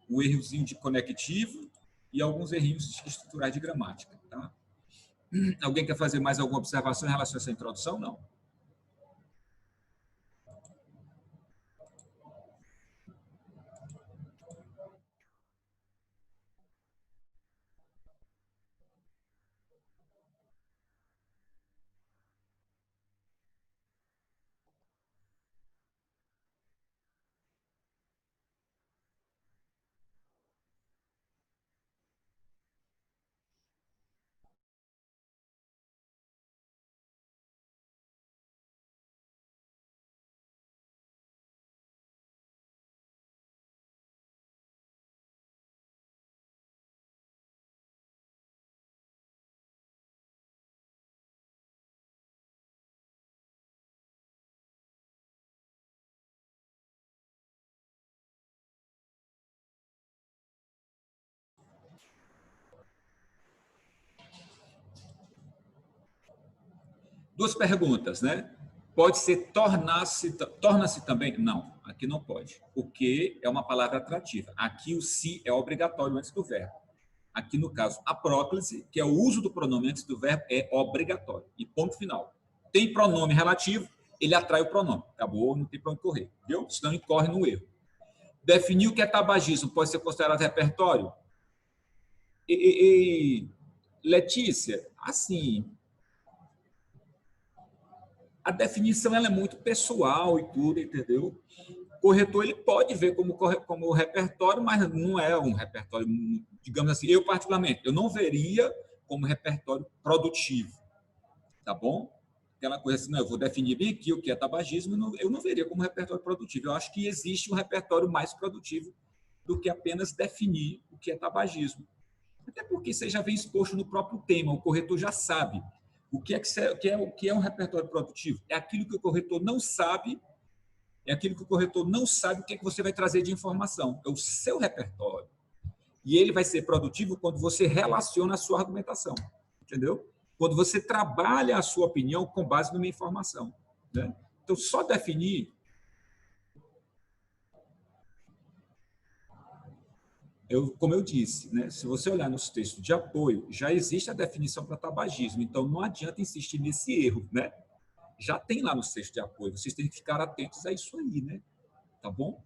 Speaker 1: O errozinho de conectivo e alguns errinhos estruturais de gramática, tá? Alguém quer fazer mais alguma observação em relação a essa introdução? Não. Duas perguntas, né? Pode ser torna-se também? Não, aqui não pode. O que é uma palavra atrativa. Aqui o se é obrigatório antes do verbo. Aqui, no caso, a próclise, que é o uso do pronome antes do verbo, é obrigatório. E ponto final. Tem pronome relativo, ele atrai o pronome. Acabou, não tem para onde correr. Viu? Senão incorre no erro. Definir o que é tabagismo pode ser considerado repertório? Letícia, assim, a definição ela é muito pessoal e tudo, entendeu? O corretor ele pode ver como repertório, mas não é um repertório, digamos assim, eu particularmente, eu não veria como repertório produtivo, tá bom? Aquela coisa assim, não, eu vou definir bem aqui o que é tabagismo, eu não veria como repertório produtivo. Eu acho que existe um repertório mais produtivo do que apenas definir o que é tabagismo. Até porque você já vem exposto no próprio tema, o corretor já sabe. O que é um repertório produtivo? É aquilo que o corretor não sabe, o que é que você vai trazer de informação. É o seu repertório. E ele vai ser produtivo quando você relaciona a sua argumentação. Entendeu? Quando você trabalha a sua opinião com base numa informação. Né? Então, só definir... como eu disse, né, se você olhar nos textos de apoio, já existe a definição para tabagismo, então não adianta insistir nesse erro, né? Já tem lá nos textos de apoio, vocês têm que ficar atentos a isso aí, né? Tá bom?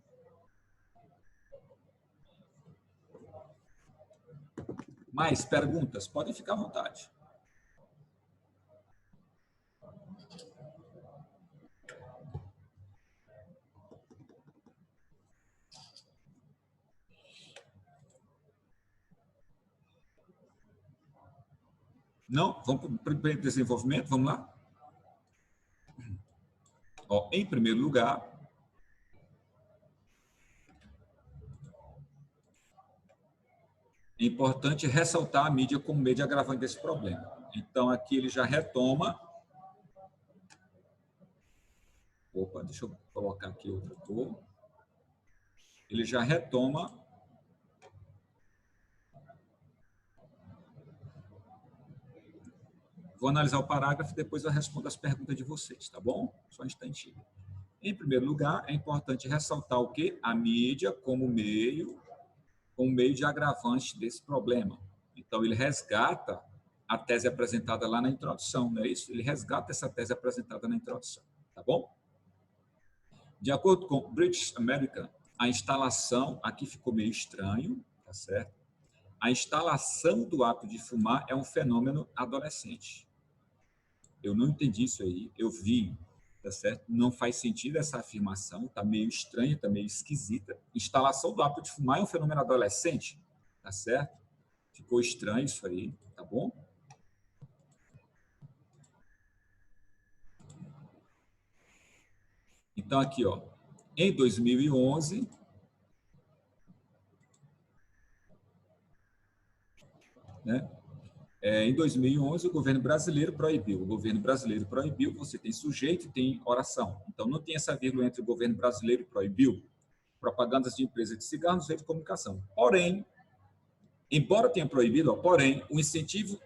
Speaker 1: Mais perguntas? Podem ficar à vontade. Não? Vamos para o primeiro desenvolvimento? Vamos lá? Ó, em primeiro lugar, é importante ressaltar a mídia como meio de agravante desse problema. Então, aqui ele já retoma. Opa, deixa eu colocar aqui outra cor. Ele já retoma. Vou analisar o parágrafo e depois eu respondo as perguntas de vocês, tá bom? Só um instantinho. Em primeiro lugar, é importante ressaltar o quê? A mídia como meio de agravante desse problema. Então, ele resgata a tese apresentada lá na introdução, não é isso? Ele resgata essa tese apresentada na introdução, tá bom? De acordo com British American, a instalação, aqui ficou meio estranho, tá certo? A instalação do hábito de fumar é um fenômeno adolescente. Eu não entendi isso aí, eu vi, tá certo? Não faz sentido essa afirmação, tá meio estranha, tá meio esquisita. Instalação do hábito de fumar é um fenômeno adolescente, tá certo? Ficou estranho isso aí, tá bom? Então, aqui, ó, em 2011, né? Em 2011, o governo brasileiro proibiu. O governo brasileiro proibiu, você tem sujeito e tem oração. Então, não tem essa vírgula entre o governo brasileiro proibiu. Propagandas de empresas de cigarros, rede de comunicação. Porém, embora tenha proibido, porém, o incentivo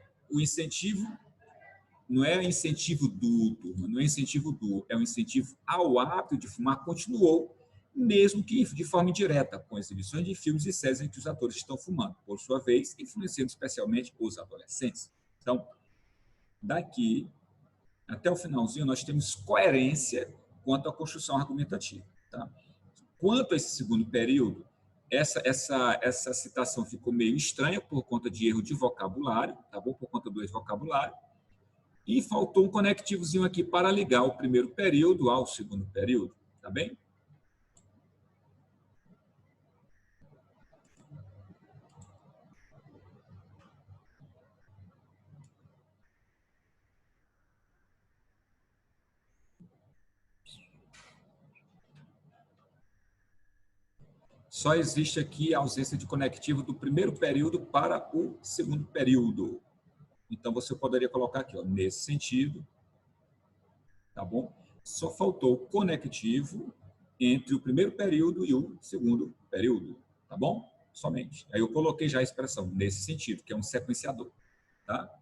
Speaker 1: não é incentivo do, turma, não é incentivo do, é um incentivo ao hábito de fumar, continuou, mesmo que de forma indireta, com exibições de filmes e séries em que os atores estão fumando, por sua vez, influenciando especialmente os adolescentes. Então, daqui até o finalzinho, nós temos coerência quanto à construção argumentativa. Tá? Quanto a esse segundo período, essa citação ficou meio estranha por conta de erro de vocabulário, tá bom? Por conta do erro de vocabulário, e faltou um conectivozinho aqui para ligar o primeiro período ao segundo período, tá bem? Só existe aqui a ausência de conectivo do primeiro período para o segundo período. Então, você poderia colocar aqui, ó, nesse sentido, tá bom? Só faltou conectivo entre o primeiro período e o segundo período, tá bom? Somente. Aí eu coloquei já a expressão nesse sentido, que é um sequenciador, tá?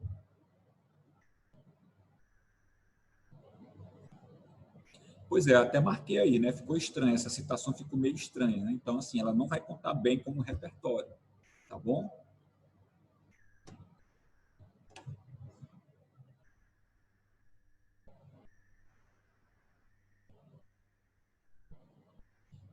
Speaker 1: Pois é, até marquei aí, né? Ficou estranha, essa citação ficou meio estranha, né? Então, assim, ela não vai contar bem como repertório, tá bom?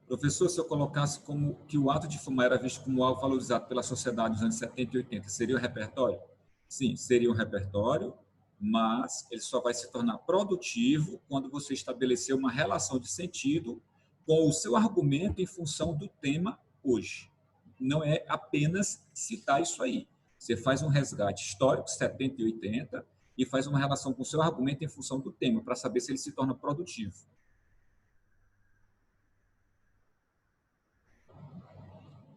Speaker 1: Professor, se eu colocasse como que o ato de fumar era visto como algo valorizado pela sociedade nos anos 70 e 80, seria o repertório? Sim, seria um repertório, mas ele só vai se tornar produtivo quando você estabelecer uma relação de sentido com o seu argumento em função do tema hoje. Não é apenas citar isso aí. Você faz um resgate histórico, 70 e 80, e faz uma relação com o seu argumento em função do tema, para saber se ele se torna produtivo.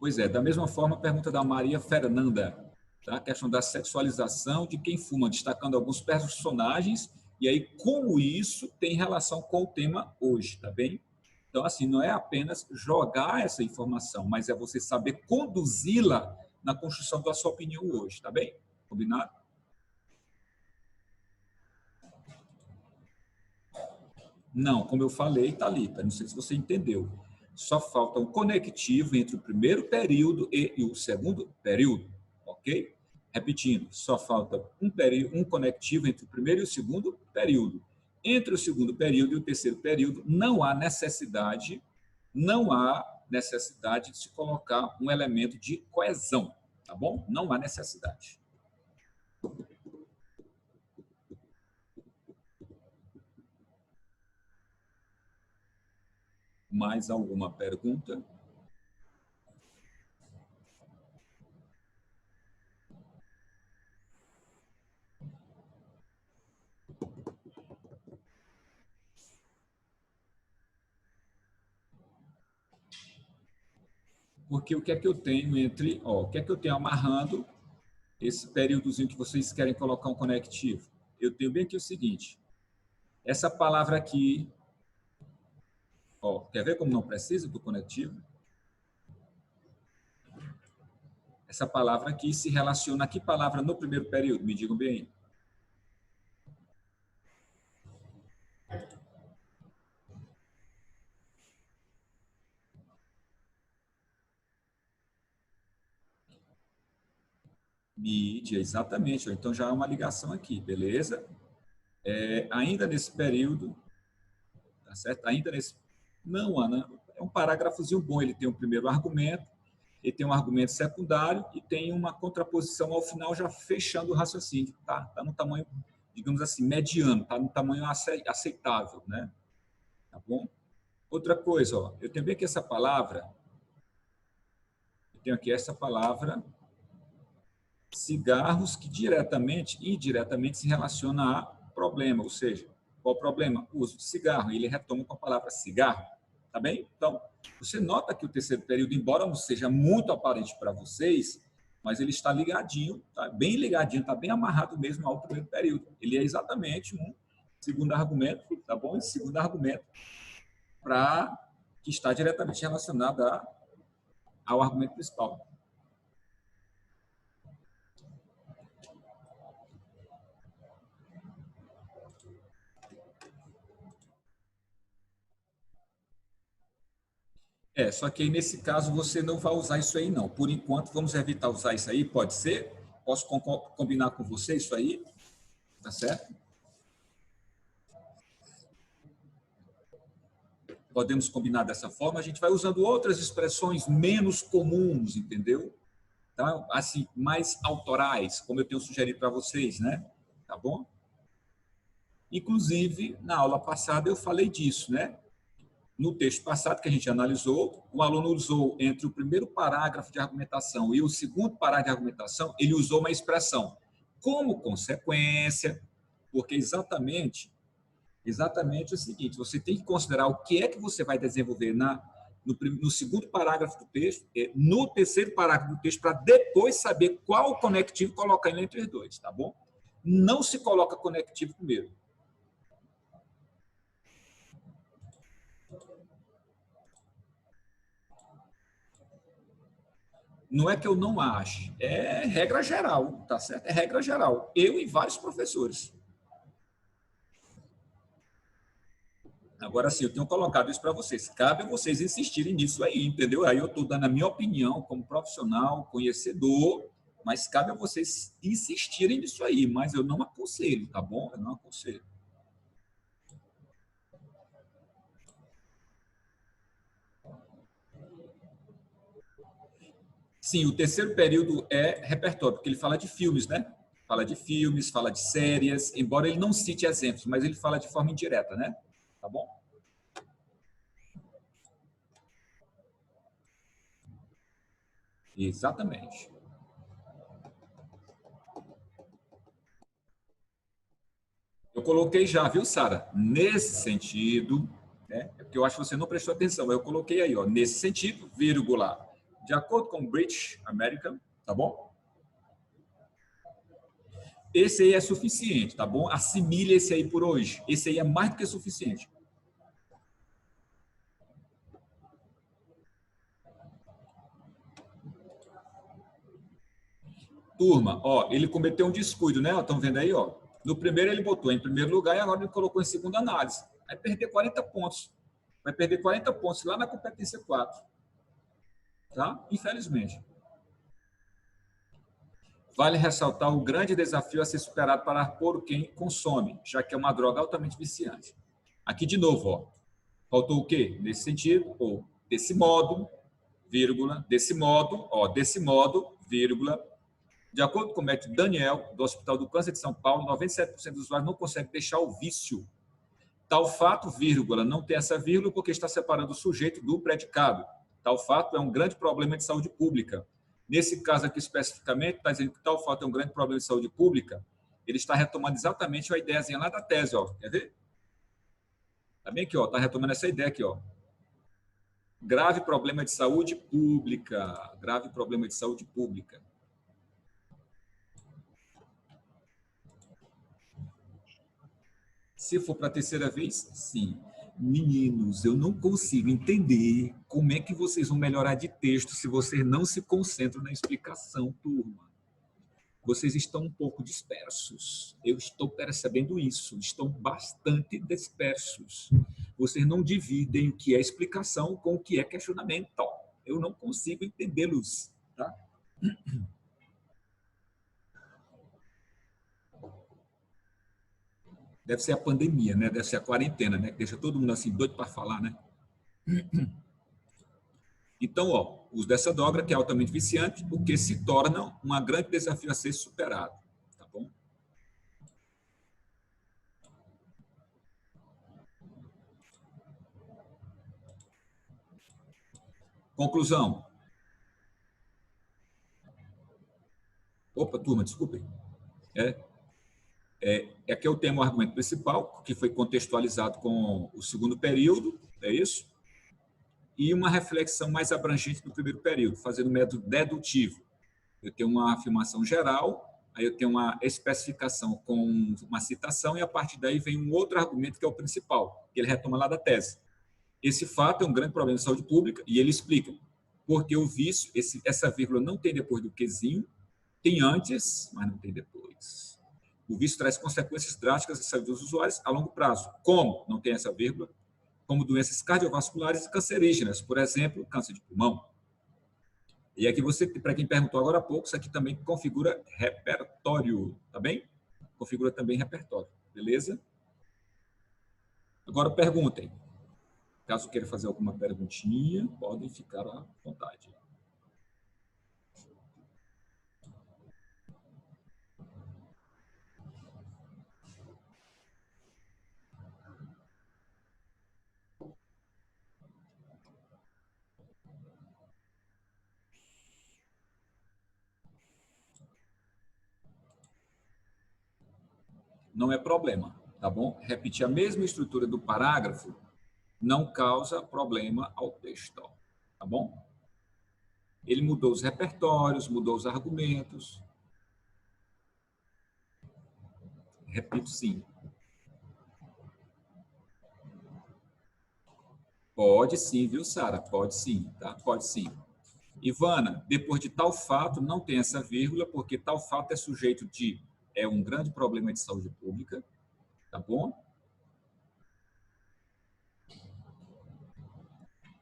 Speaker 1: Pois é, da mesma forma, a pergunta da Maria Fernanda, tá? A questão da sexualização de quem fuma, destacando alguns personagens, e aí como isso tem relação com o tema hoje, tá bem? Então, assim, não é apenas jogar essa informação, mas é você saber conduzi-la na construção da sua opinião hoje, tá bem? Combinado? Não, como eu falei, Thalita, não sei se você entendeu. Só falta um conectivo entre o primeiro período e o segundo período, ok? Repetindo, só falta um conectivo entre o primeiro e o segundo período. Entre o segundo período e o terceiro período, não há necessidade de se colocar um elemento de coesão, Tá bom? Não há necessidade. Mais alguma pergunta? Porque o que é que eu tenho entre... o que é que eu tenho amarrando esse períodozinho que vocês querem colocar um conectivo? Eu tenho bem aqui o seguinte. Essa palavra aqui... quer ver como não precisa do conectivo? Essa palavra aqui se relaciona a que palavra no primeiro período? Me digam bem. Mídia, exatamente. Então, já há uma ligação aqui, beleza? Ainda nesse período, tá certo? Ainda nesse... Não, Ana, é um parágrafozinho bom. Ele tem um primeiro argumento, ele tem um argumento secundário e tem uma contraposição ao final, já fechando o raciocínio. Tá no tamanho, digamos assim, mediano, tá no tamanho aceitável, né? Tá bom? Outra coisa, eu tenho bem aqui essa palavra, eu tenho aqui essa palavra cigarros, que diretamente e indiretamente se relaciona a problema, ou seja, qual o problema? O uso de cigarro, e ele retoma com a palavra cigarro, tá bem? Então, você nota que o terceiro período, embora não seja muito aparente para vocês, mas ele está ligadinho, tá bem ligadinho, está bem amarrado mesmo ao primeiro período. Ele é exatamente um segundo argumento, tá bom? Esse segundo argumento que está diretamente relacionado ao argumento principal. Só que aí, nesse caso, você não vai usar isso aí, não. Por enquanto, vamos evitar usar isso aí, pode ser? Posso combinar com você isso aí? Tá certo? Podemos combinar dessa forma. A gente vai usando outras expressões menos comuns, entendeu? Então, assim, mais autorais, como eu tenho sugerido para vocês, né? Tá bom? Inclusive, na aula passada eu falei disso, né? No texto passado que a gente analisou, o aluno usou entre o primeiro parágrafo de argumentação e o segundo parágrafo de argumentação, ele usou uma expressão como consequência, porque exatamente o seguinte, você tem que considerar o que é que você vai desenvolver no segundo parágrafo do texto, no terceiro parágrafo do texto, para depois saber qual conectivo colocar entre os dois, tá bom? Não se coloca conectivo primeiro. Não é que eu não ache, é regra geral, tá certo? É regra geral. Eu e vários professores. Agora sim, eu tenho colocado isso para vocês. Cabe a vocês insistirem nisso aí, entendeu? Aí eu estou dando a minha opinião como profissional, conhecedor, mas cabe a vocês insistirem nisso aí. Mas eu não aconselho, tá bom? Eu não aconselho. Sim, o terceiro período é repertório, porque ele fala de filmes, né? Fala de filmes, fala de séries, embora ele não cite exemplos, mas ele fala de forma indireta, né? Tá bom? Exatamente. Eu coloquei já, viu, Sara? Nesse sentido, né? Porque eu acho que você não prestou atenção. Eu coloquei aí, ó, nesse sentido, vírgula, de acordo com o British American, tá bom? Esse aí é suficiente, tá bom? Assimile esse aí por hoje. Esse aí é mais do que suficiente. Turma, ó, ele cometeu um descuido, né? Estão vendo aí, ó? No primeiro ele botou em primeiro lugar e agora ele colocou em segunda análise. Vai perder 40 pontos. Vai perder 40 pontos lá na competência 4. Tá? Infelizmente. Vale ressaltar o grande desafio a ser superado para por quem consome, já que é uma droga altamente viciante. Aqui de novo, ó. Faltou o quê? Nesse sentido, ou desse modo, vírgula, desse modo, vírgula. De acordo com o médico Daniel, do Hospital do Câncer de São Paulo, 97% dos usuários não conseguem deixar o vício. Tal fato, vírgula, não tem essa vírgula porque está separando o sujeito do predicado. Tal fato é um grande problema de saúde pública. Nesse caso aqui, especificamente, está dizendo que tal fato é um grande problema de saúde pública. Ele está retomando exatamente a ideiazinha lá da tese, ó. Quer ver? Está bem aqui, ó. Está retomando essa ideia aqui, ó. Grave problema de saúde pública. Grave problema de saúde pública. Se for para a terceira vez, sim. Meninos, eu não consigo entender como é que vocês vão melhorar de texto se vocês não se concentram na explicação, turma. Vocês estão um pouco dispersos. Eu estou percebendo isso. Estão bastante dispersos. Vocês não dividem o que é explicação com o que é questionamento. Eu não consigo entendê-los, tá? Deve ser a pandemia, né? Deve ser a quarentena, né? Que deixa todo mundo assim doido para falar, né? Então, ó, uso dessa droga que é altamente viciante, o que se torna um grande desafio a ser superado, tá bom? Conclusão. Opa, turma, desculpem. Aqui eu tenho o argumento principal, que foi contextualizado com o segundo período, é isso? E uma reflexão mais abrangente no primeiro período, fazendo método dedutivo. Eu tenho uma afirmação geral, aí eu tenho uma especificação com uma citação, e a partir daí vem um outro argumento que é o principal, que ele retoma lá da tese. Esse fato é um grande problema de saúde pública, e ele explica porque o vício, essa vírgula não tem depois do quezinho, tem antes, mas não tem depois. O vício traz consequências drásticas à saúde dos usuários a longo prazo. Como? Não tem essa vírgula. Como doenças cardiovasculares e cancerígenas, por exemplo, câncer de pulmão. E aqui você, para quem perguntou agora há pouco, isso aqui também configura repertório, tá bem? Configura também repertório, beleza? Agora perguntem. Caso queira fazer alguma perguntinha, podem ficar à vontade. Não é problema, tá bom? Repetir a mesma estrutura do parágrafo não causa problema ao texto, tá bom? Ele mudou os repertórios, mudou os argumentos. Repito, sim. Pode sim, viu, Sara? Pode sim, tá? Pode sim. Ivana, depois de tal fato, não tem essa vírgula, porque tal fato é sujeito de... É um grande problema de saúde pública, tá bom?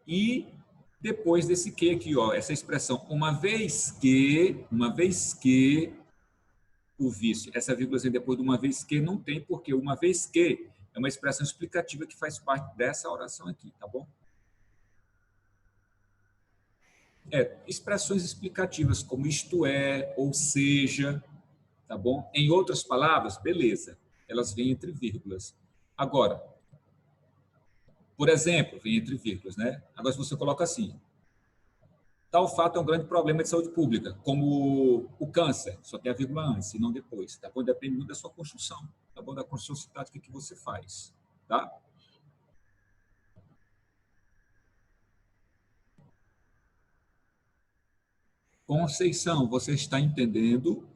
Speaker 1: E depois desse que aqui, ó, essa expressão, uma vez que o vício, essa vírgulazinha depois de uma vez que não tem, porque uma vez que é uma expressão explicativa que faz parte dessa oração aqui, tá bom? Expressões explicativas como isto é, ou seja, tá bom? Em outras palavras, beleza, elas vêm entre vírgulas. Agora, por exemplo, vem entre vírgulas, né? Agora, se você coloca assim, tal fato é um grande problema de saúde pública, como o câncer, só tem a vírgula antes e não depois, tá bom? Depende muito da sua construção, tá bom? Da construção sintática que você faz, tá? Conceição, você está entendendo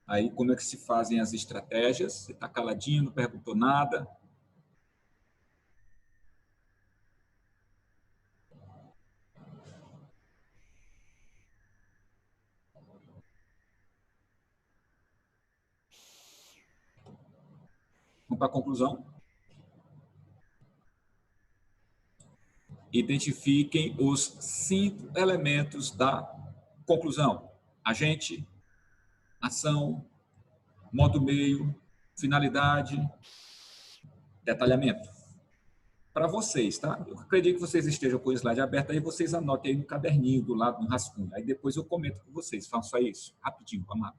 Speaker 1: aí como é que se fazem as estratégias? Você está caladinho, não perguntou nada? Vamos para a conclusão? Identifiquem os 5 elementos da conclusão: agente, ação, modo meio, finalidade, detalhamento. para vocês, tá? Eu acredito que vocês estejam com o slide aberto, aí vocês anotem aí no caderninho do lado, no rascunho. Aí depois eu comento com vocês. Façam só isso, rapidinho, vamos lá.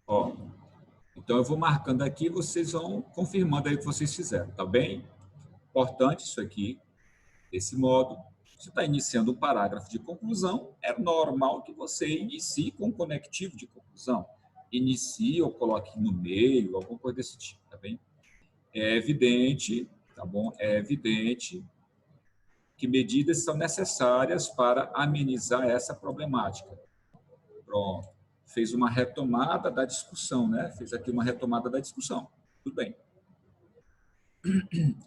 Speaker 1: Ó, então eu vou marcando aqui, vocês vão confirmando aí o que vocês fizeram, tá bem? Importante isso aqui, desse modo. Você está iniciando um parágrafo de conclusão, é normal que você inicie com um conectivo de conclusão. Inicie ou coloque no meio, alguma coisa desse tipo, tá bem? É evidente, tá bom? É evidente que medidas são necessárias para amenizar essa problemática. Pronto. Fez uma retomada da discussão, né? Fez aqui uma retomada da discussão. Tudo bem.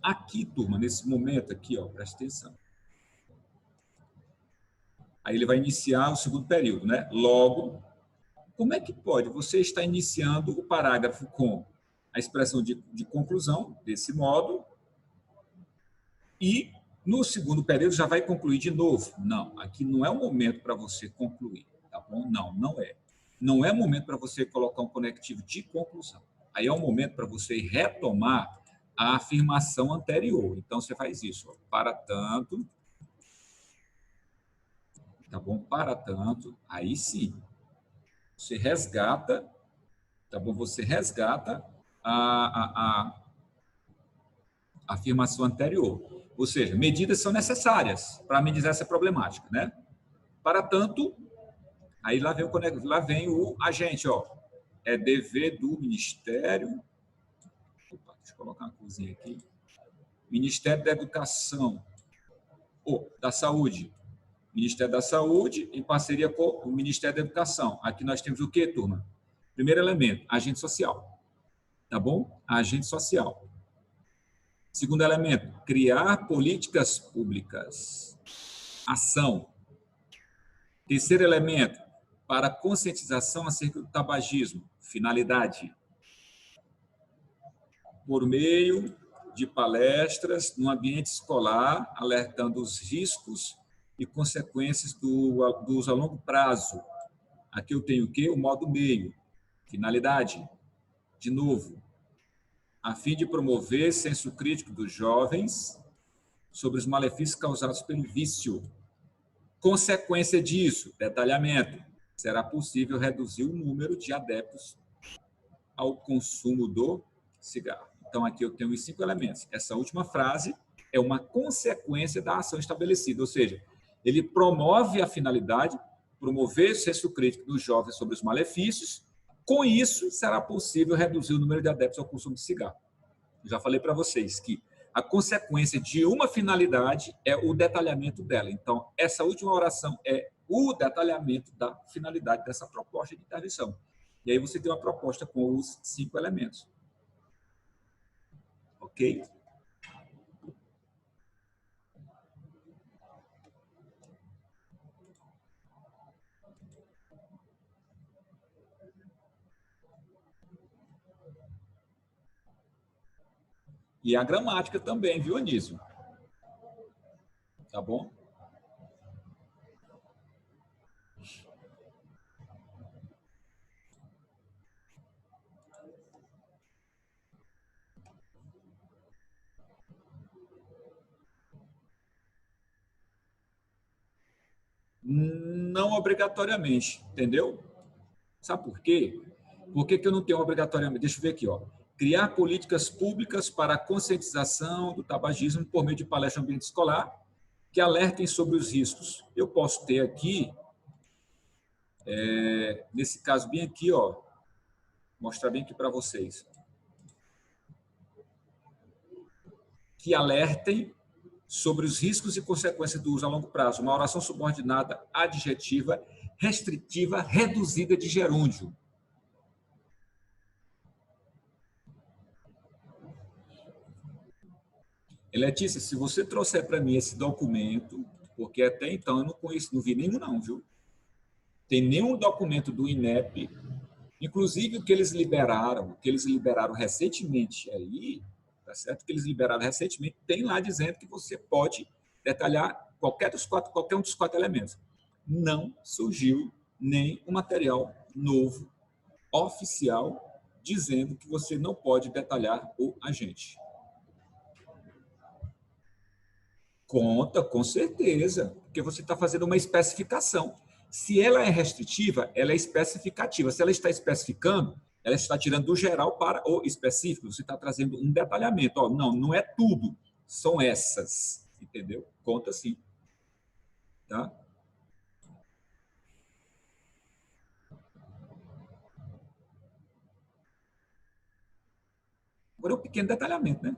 Speaker 1: Aqui, turma, nesse momento aqui, ó, presta atenção. Aí ele vai iniciar o segundo período, né? Logo, como é que pode? Você está iniciando o parágrafo com a expressão de conclusão, desse modo, e no segundo período já vai concluir de novo. Não, aqui não é o momento para você concluir, tá bom? Não, não é. Não é o momento para você colocar um conectivo de conclusão. Aí é o momento para você retomar a afirmação anterior. Então, você faz isso. Ó, para tanto, tá bom? Para tanto, aí sim, você resgata, tá bom? Você resgata a afirmação anterior. Ou seja, medidas são necessárias para amenizar essa problemática, né? Para tanto, aí lá vem o agente, ó. É dever do Ministério. Opa, deixa eu colocar uma coisinha aqui. Ministério da Educação, ou da Saúde. Ministério da Saúde, em parceria com o Ministério da Educação. Aqui nós temos o quê, turma? Primeiro elemento, agente social. Tá bom? Agente social. Segundo elemento, criar políticas públicas. Ação. Terceiro elemento, para conscientização acerca do tabagismo. Finalidade. Por meio de palestras no ambiente escolar, alertando os riscos e consequências do uso a longo prazo. Aqui eu tenho o quê? O modo meio. Finalidade. De novo, a fim de promover senso crítico dos jovens sobre os malefícios causados pelo vício. Consequência disso, detalhamento, será possível reduzir o número de adeptos ao consumo do cigarro. Então, aqui eu tenho os 5 elementos. Essa última frase é uma consequência da ação estabelecida, ou seja, ele promove a finalidade, promover o senso crítico dos jovens sobre os malefícios. Com isso, será possível reduzir o número de adeptos ao consumo de cigarro. Já falei para vocês que a consequência de uma finalidade é o detalhamento dela. Então, essa última oração é o detalhamento da finalidade dessa proposta de intervenção. E aí você tem uma proposta com os 5 elementos. Ok? E a gramática também, viu, Anísio? Tá bom? Não obrigatoriamente, entendeu? Sabe por quê? Por que eu não tenho obrigatoriamente? Deixa eu ver aqui, ó. Criar políticas públicas para a conscientização do tabagismo por meio de palestra no ambiente escolar que alertem sobre os riscos. Eu posso ter aqui, nesse caso bem aqui, ó, mostrar bem aqui para vocês, que alertem sobre os riscos e consequências do uso a longo prazo. Uma oração subordinada, adjetiva, restritiva, reduzida de gerúndio. Letícia, se você trouxer para mim esse documento, porque até então eu não conheço, não vi nenhum não, viu? Tem nenhum documento do INEP, inclusive o que eles liberaram recentemente aí, tá certo? O que eles liberaram recentemente tem lá dizendo que você pode detalhar qualquer um dos quatro elementos. Não surgiu nem um material novo, oficial, dizendo que você não pode detalhar o agente. Conta, com certeza, porque você está fazendo uma especificação. Se ela é restritiva, ela é especificativa. Se ela está especificando, ela está tirando do geral para o específico. Você está trazendo um detalhamento. Ó, não, não é tudo, são essas. Entendeu? Conta sim. Tá? Agora é um pequeno detalhamento, né?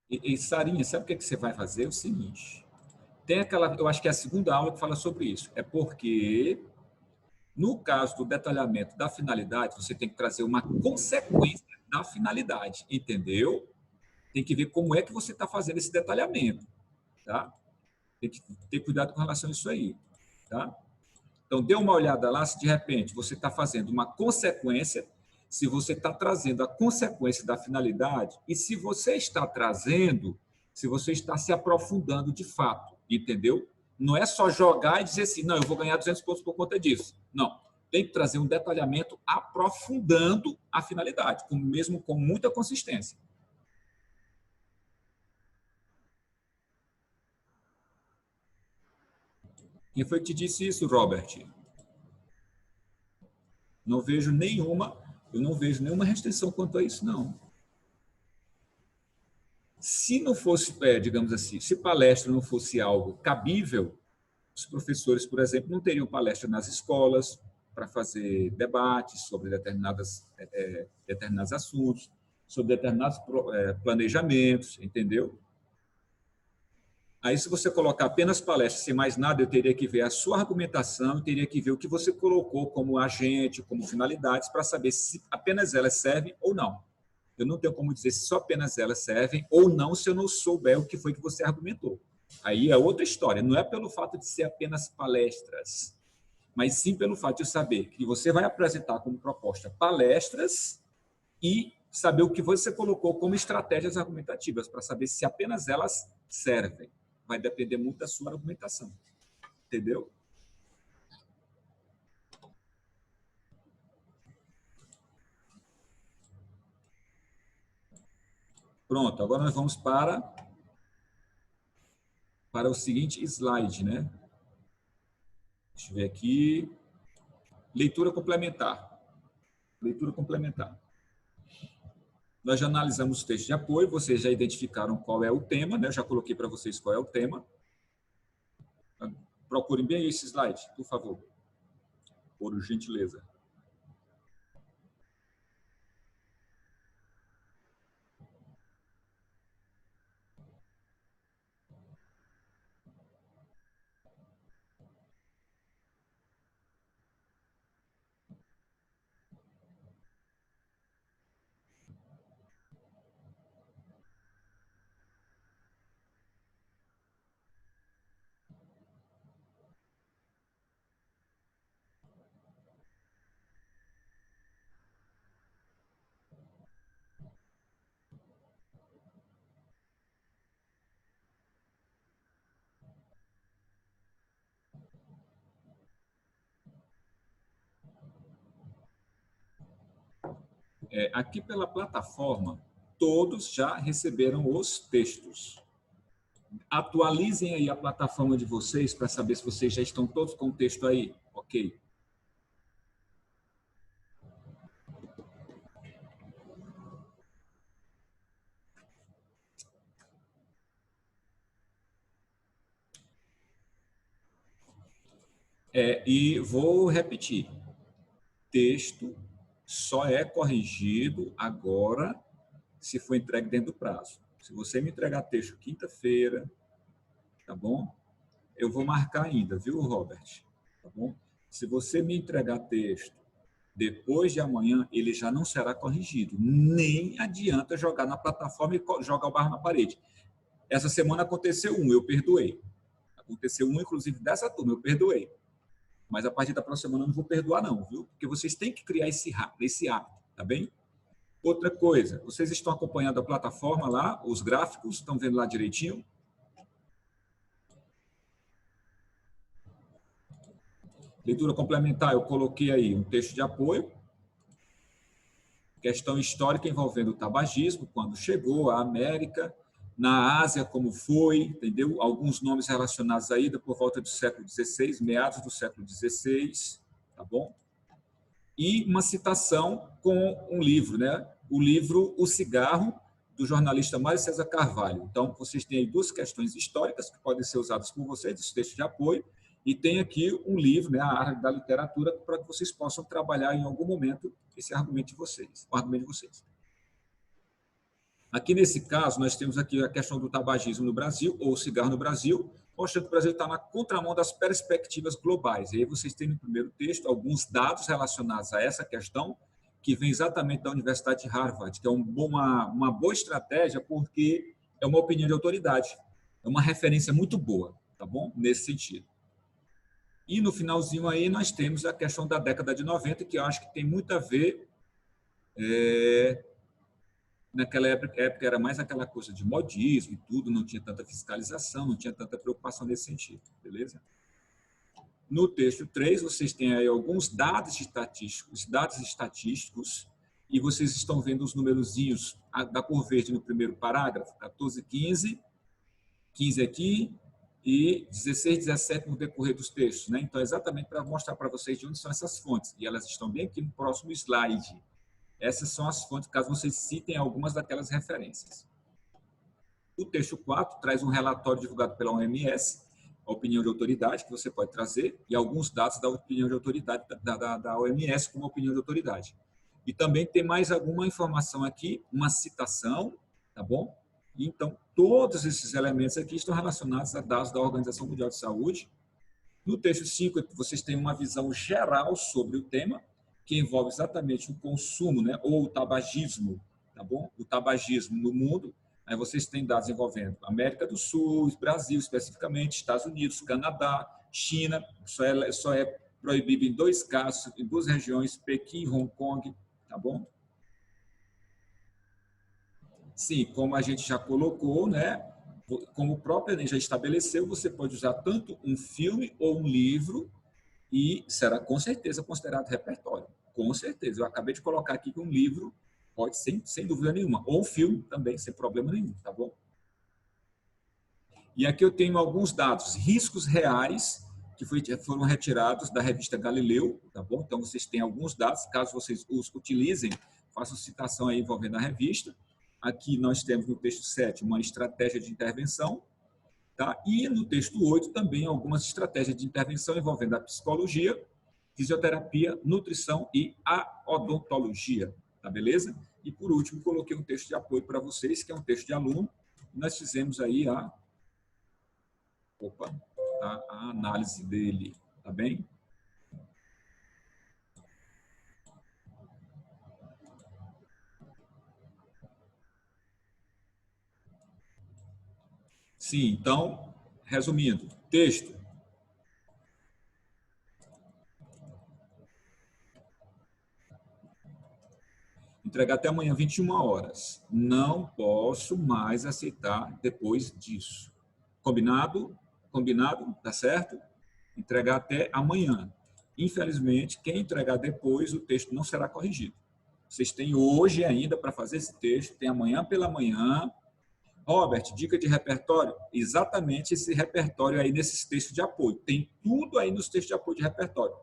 Speaker 1: E Sarinha, sabe o que você vai fazer? É o seguinte. Tem aquela, eu acho que é a segunda aula que fala sobre isso. É porque, no caso do detalhamento da finalidade, você tem que trazer uma consequência da finalidade, entendeu? Tem que ver como é que você está fazendo esse detalhamento, tá? Tem que ter cuidado com relação a isso aí, tá? Então, dê uma olhada lá se de repente você está fazendo uma consequência, se você está trazendo a consequência da finalidade e se você está trazendo, se você está se aprofundando de fato, entendeu? Não é só jogar e dizer assim, não, eu vou ganhar 200 pontos por conta disso. Não, tem que trazer um detalhamento aprofundando a finalidade, mesmo com muita consistência. Quem foi que te disse isso, Robert? Não vejo nenhuma, eu não vejo nenhuma restrição quanto a isso, não. Se não fosse, digamos assim, se palestra não fosse algo cabível, os professores, por exemplo, não teriam palestra nas escolas para fazer debates sobre determinados assuntos, sobre determinados planejamentos, entendeu? Aí, se você colocar apenas palestra sem mais nada, eu teria que ver a sua argumentação, eu teria que ver o que você colocou como agente, como finalidades, para saber se apenas elas servem ou não. Eu não tenho como dizer se só apenas elas servem ou não se eu não souber o que foi que você argumentou. Aí é outra história. Não é pelo fato de ser apenas palestras, mas sim pelo fato de eu saber que você vai apresentar como proposta palestras e saber o que você colocou como estratégias argumentativas, para saber se apenas elas servem. Vai depender muito da sua argumentação. Entendeu? Pronto, agora nós vamos para o seguinte slide, né? Deixa eu ver aqui. Leitura complementar. Leitura complementar. Nós já analisamos o texto de apoio, vocês já identificaram qual é o tema, né? Eu já coloquei para vocês qual é o tema. Procurem bem esse slide, por favor. Por gentileza. aqui pela plataforma, todos já receberam os textos. Atualizem aí a plataforma de vocês para saber se vocês já estão todos com o texto aí. Ok. E vou repetir. Texto só é corrigido agora se for entregue dentro do prazo. Se você me entregar texto quinta-feira, tá bom? Eu vou marcar ainda, viu, Robert? Tá bom? Se você me entregar texto depois de amanhã, ele já não será corrigido. Nem adianta jogar na plataforma e jogar o barro na parede. Essa semana aconteceu eu perdoei. Aconteceu inclusive, dessa turma, eu perdoei. Mas a partir da próxima semana eu não vou perdoar não, viu? Porque vocês têm que criar esse hábito, tá bem? Outra coisa, vocês estão acompanhando a plataforma lá, os gráficos, estão vendo lá direitinho? Leitura complementar, eu coloquei aí um texto de apoio, questão histórica envolvendo o tabagismo, quando chegou à América, na Ásia, como foi, entendeu? Alguns nomes relacionados aí por volta do século XVI, meados do século XVI, tá bom? E uma citação com um livro, né? O livro O Cigarro, do jornalista Mário César Carvalho. Então, vocês têm aí duas questões históricas que podem ser usadas por vocês, esse texto de apoio, e tem aqui um livro, né, a arte da literatura, para que vocês possam trabalhar em algum momento esse argumento de vocês, o argumento de vocês. Aqui, nesse caso, nós temos aqui a questão do tabagismo no Brasil, ou cigarro no Brasil, mostrando que o Brasil está na contramão das perspectivas globais. E aí vocês têm no primeiro texto alguns dados relacionados a essa questão, que vem exatamente da Universidade de Harvard, que é uma boa estratégia, porque é uma opinião de autoridade, é uma referência muito boa, tá bom? Nesse sentido. E no finalzinho aí nós temos a questão da década de 90, que eu acho que tem muito a ver... Naquela época era mais aquela coisa de modismo e tudo, não tinha tanta fiscalização, não tinha tanta preocupação nesse sentido, beleza? No texto 3, vocês têm aí alguns dados estatísticos, e vocês estão vendo os numerozinhos da cor verde no primeiro parágrafo, 14, 15, 15 aqui, e 16, 17 no decorrer dos textos, né? Então, é exatamente para mostrar para vocês de onde são essas fontes, e elas estão bem aqui no próximo slide. Essas são as fontes, caso vocês citem algumas daquelas referências. O texto 4 traz um relatório divulgado pela OMS, a opinião de autoridade, que você pode trazer, e alguns dados da opinião de autoridade, da OMS como opinião de autoridade. E também tem mais alguma informação aqui, uma citação, tá bom? E, então, todos esses elementos aqui estão relacionados a dados da Organização Mundial de Saúde. No texto 5, vocês têm uma visão geral sobre o tema, que envolve exatamente o consumo, né, ou o tabagismo, tá bom? O tabagismo no mundo. Aí vocês têm dados envolvendo América do Sul, Brasil especificamente, Estados Unidos, Canadá, China, só é proibido em 2 casos, em 2 regiões, Pequim e Hong Kong, tá bom? Sim, como a gente já colocou, né, como o próprio Enem já estabeleceu, você pode usar tanto um filme ou um livro e será com certeza considerado repertório. Com certeza. Eu acabei de colocar aqui que um livro pode ser, sem dúvida nenhuma. Ou um filme também, sem problema nenhum, tá bom? E aqui eu tenho alguns dados, riscos reais, que foram retirados da revista Galileu, tá bom? Então, vocês têm alguns dados, caso vocês os utilizem, façam citação aí envolvendo a revista. Aqui nós temos no texto 7 uma estratégia de intervenção, tá? E no texto 8 também algumas estratégias de intervenção envolvendo a psicologia, fisioterapia, nutrição e a odontologia, tá beleza? E por último, coloquei um texto de apoio para vocês, que é um texto de aluno. Nós fizemos aí a análise dele, tá bem? Sim, então, resumindo, texto. Entregar até amanhã, 21 horas. Não posso mais aceitar depois disso. Combinado? Combinado? Tá certo? Entregar até amanhã. Infelizmente, quem entregar depois, o texto não será corrigido. Vocês têm hoje ainda para fazer esse texto, tem amanhã pela manhã. Robert, dica de repertório? Exatamente esse repertório aí nesses textos de apoio. Tem tudo aí nos textos de apoio de repertório.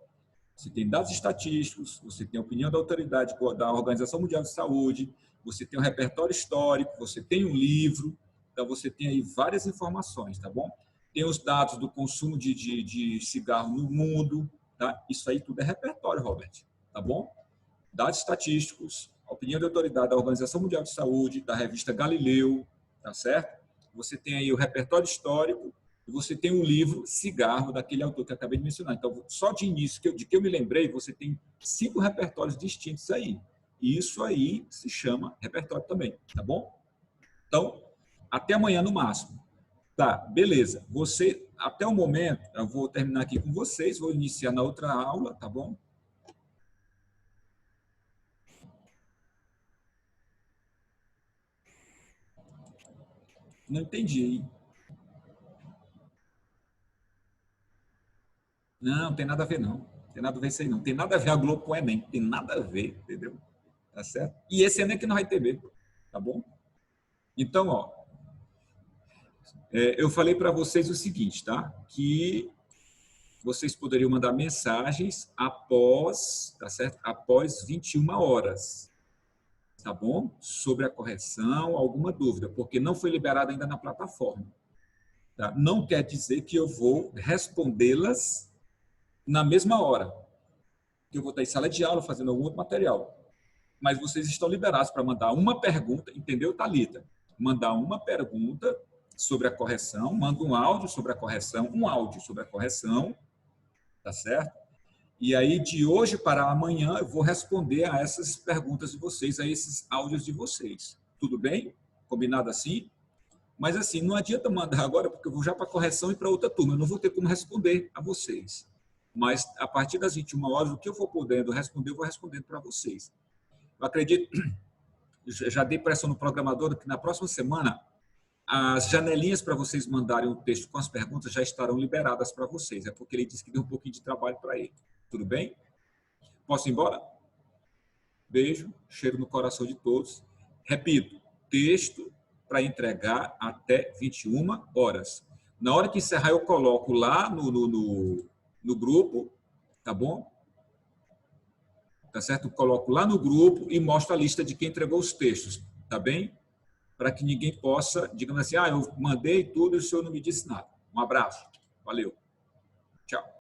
Speaker 1: Você tem dados estatísticos, você tem a opinião da autoridade da Organização Mundial de Saúde, você tem um repertório histórico, você tem um livro, então você tem aí várias informações, tá bom? Tem os dados do consumo de cigarro no mundo, tá? Isso aí tudo é repertório, Robert, tá bom? Dados estatísticos, a opinião da autoridade da Organização Mundial de Saúde, da revista Galileu, tá certo? Você tem aí o repertório histórico e você tem um livro Cigarro, daquele autor que eu acabei de mencionar. Então, só de início, de que eu me lembrei, você tem 5 repertórios distintos aí. E isso aí se chama repertório também, tá bom? Então, até amanhã no máximo. Tá, beleza. Você, até o momento, eu vou terminar aqui com vocês, vou iniciar na outra aula, tá bom? Não entendi. Não, tem nada a ver, não. Tem nada a ver isso aí, não. Tem nada a ver a Globo com o Enem. Tem nada a ver, entendeu? Tá certo? E esse Enem que não vai ter mesmo, tá bom? Então, ó, eu falei para vocês o seguinte, tá? Que vocês poderiam mandar mensagens após, tá certo? Após 21 horas, tá bom? Sobre a correção, alguma dúvida, porque não foi liberado ainda na plataforma. Tá? Não quer dizer que eu vou respondê-las na mesma hora, que eu vou estar em sala de aula fazendo algum outro material. Mas vocês estão liberados para mandar uma pergunta, entendeu, Thalita? Mandar uma pergunta sobre a correção, manda um áudio sobre a correção, tá certo? E aí, de hoje para amanhã, eu vou responder a essas perguntas de vocês, a esses áudios de vocês. Tudo bem? Combinado assim? Mas assim, não adianta mandar agora, porque eu vou já para a correção e para outra turma. Eu não vou ter como responder a vocês. Mas, a partir das 21 horas, o que eu for podendo responder, eu vou respondendo para vocês. Eu acredito, já dei pressão no programador, que na próxima semana, as janelinhas para vocês mandarem o texto com as perguntas já estarão liberadas para vocês. É porque ele disse que deu um pouquinho de trabalho para ele. Tudo bem? Posso ir embora? Beijo, cheiro no coração de todos. Repito, texto para entregar até 21 horas. Na hora que encerrar, eu coloco lá no grupo, tá bom? Tá certo? Eu coloco lá no grupo e mostro a lista de quem entregou os textos, tá bem? Para que ninguém possa, digamos assim, eu mandei tudo e o senhor não me disse nada. Um abraço. Valeu.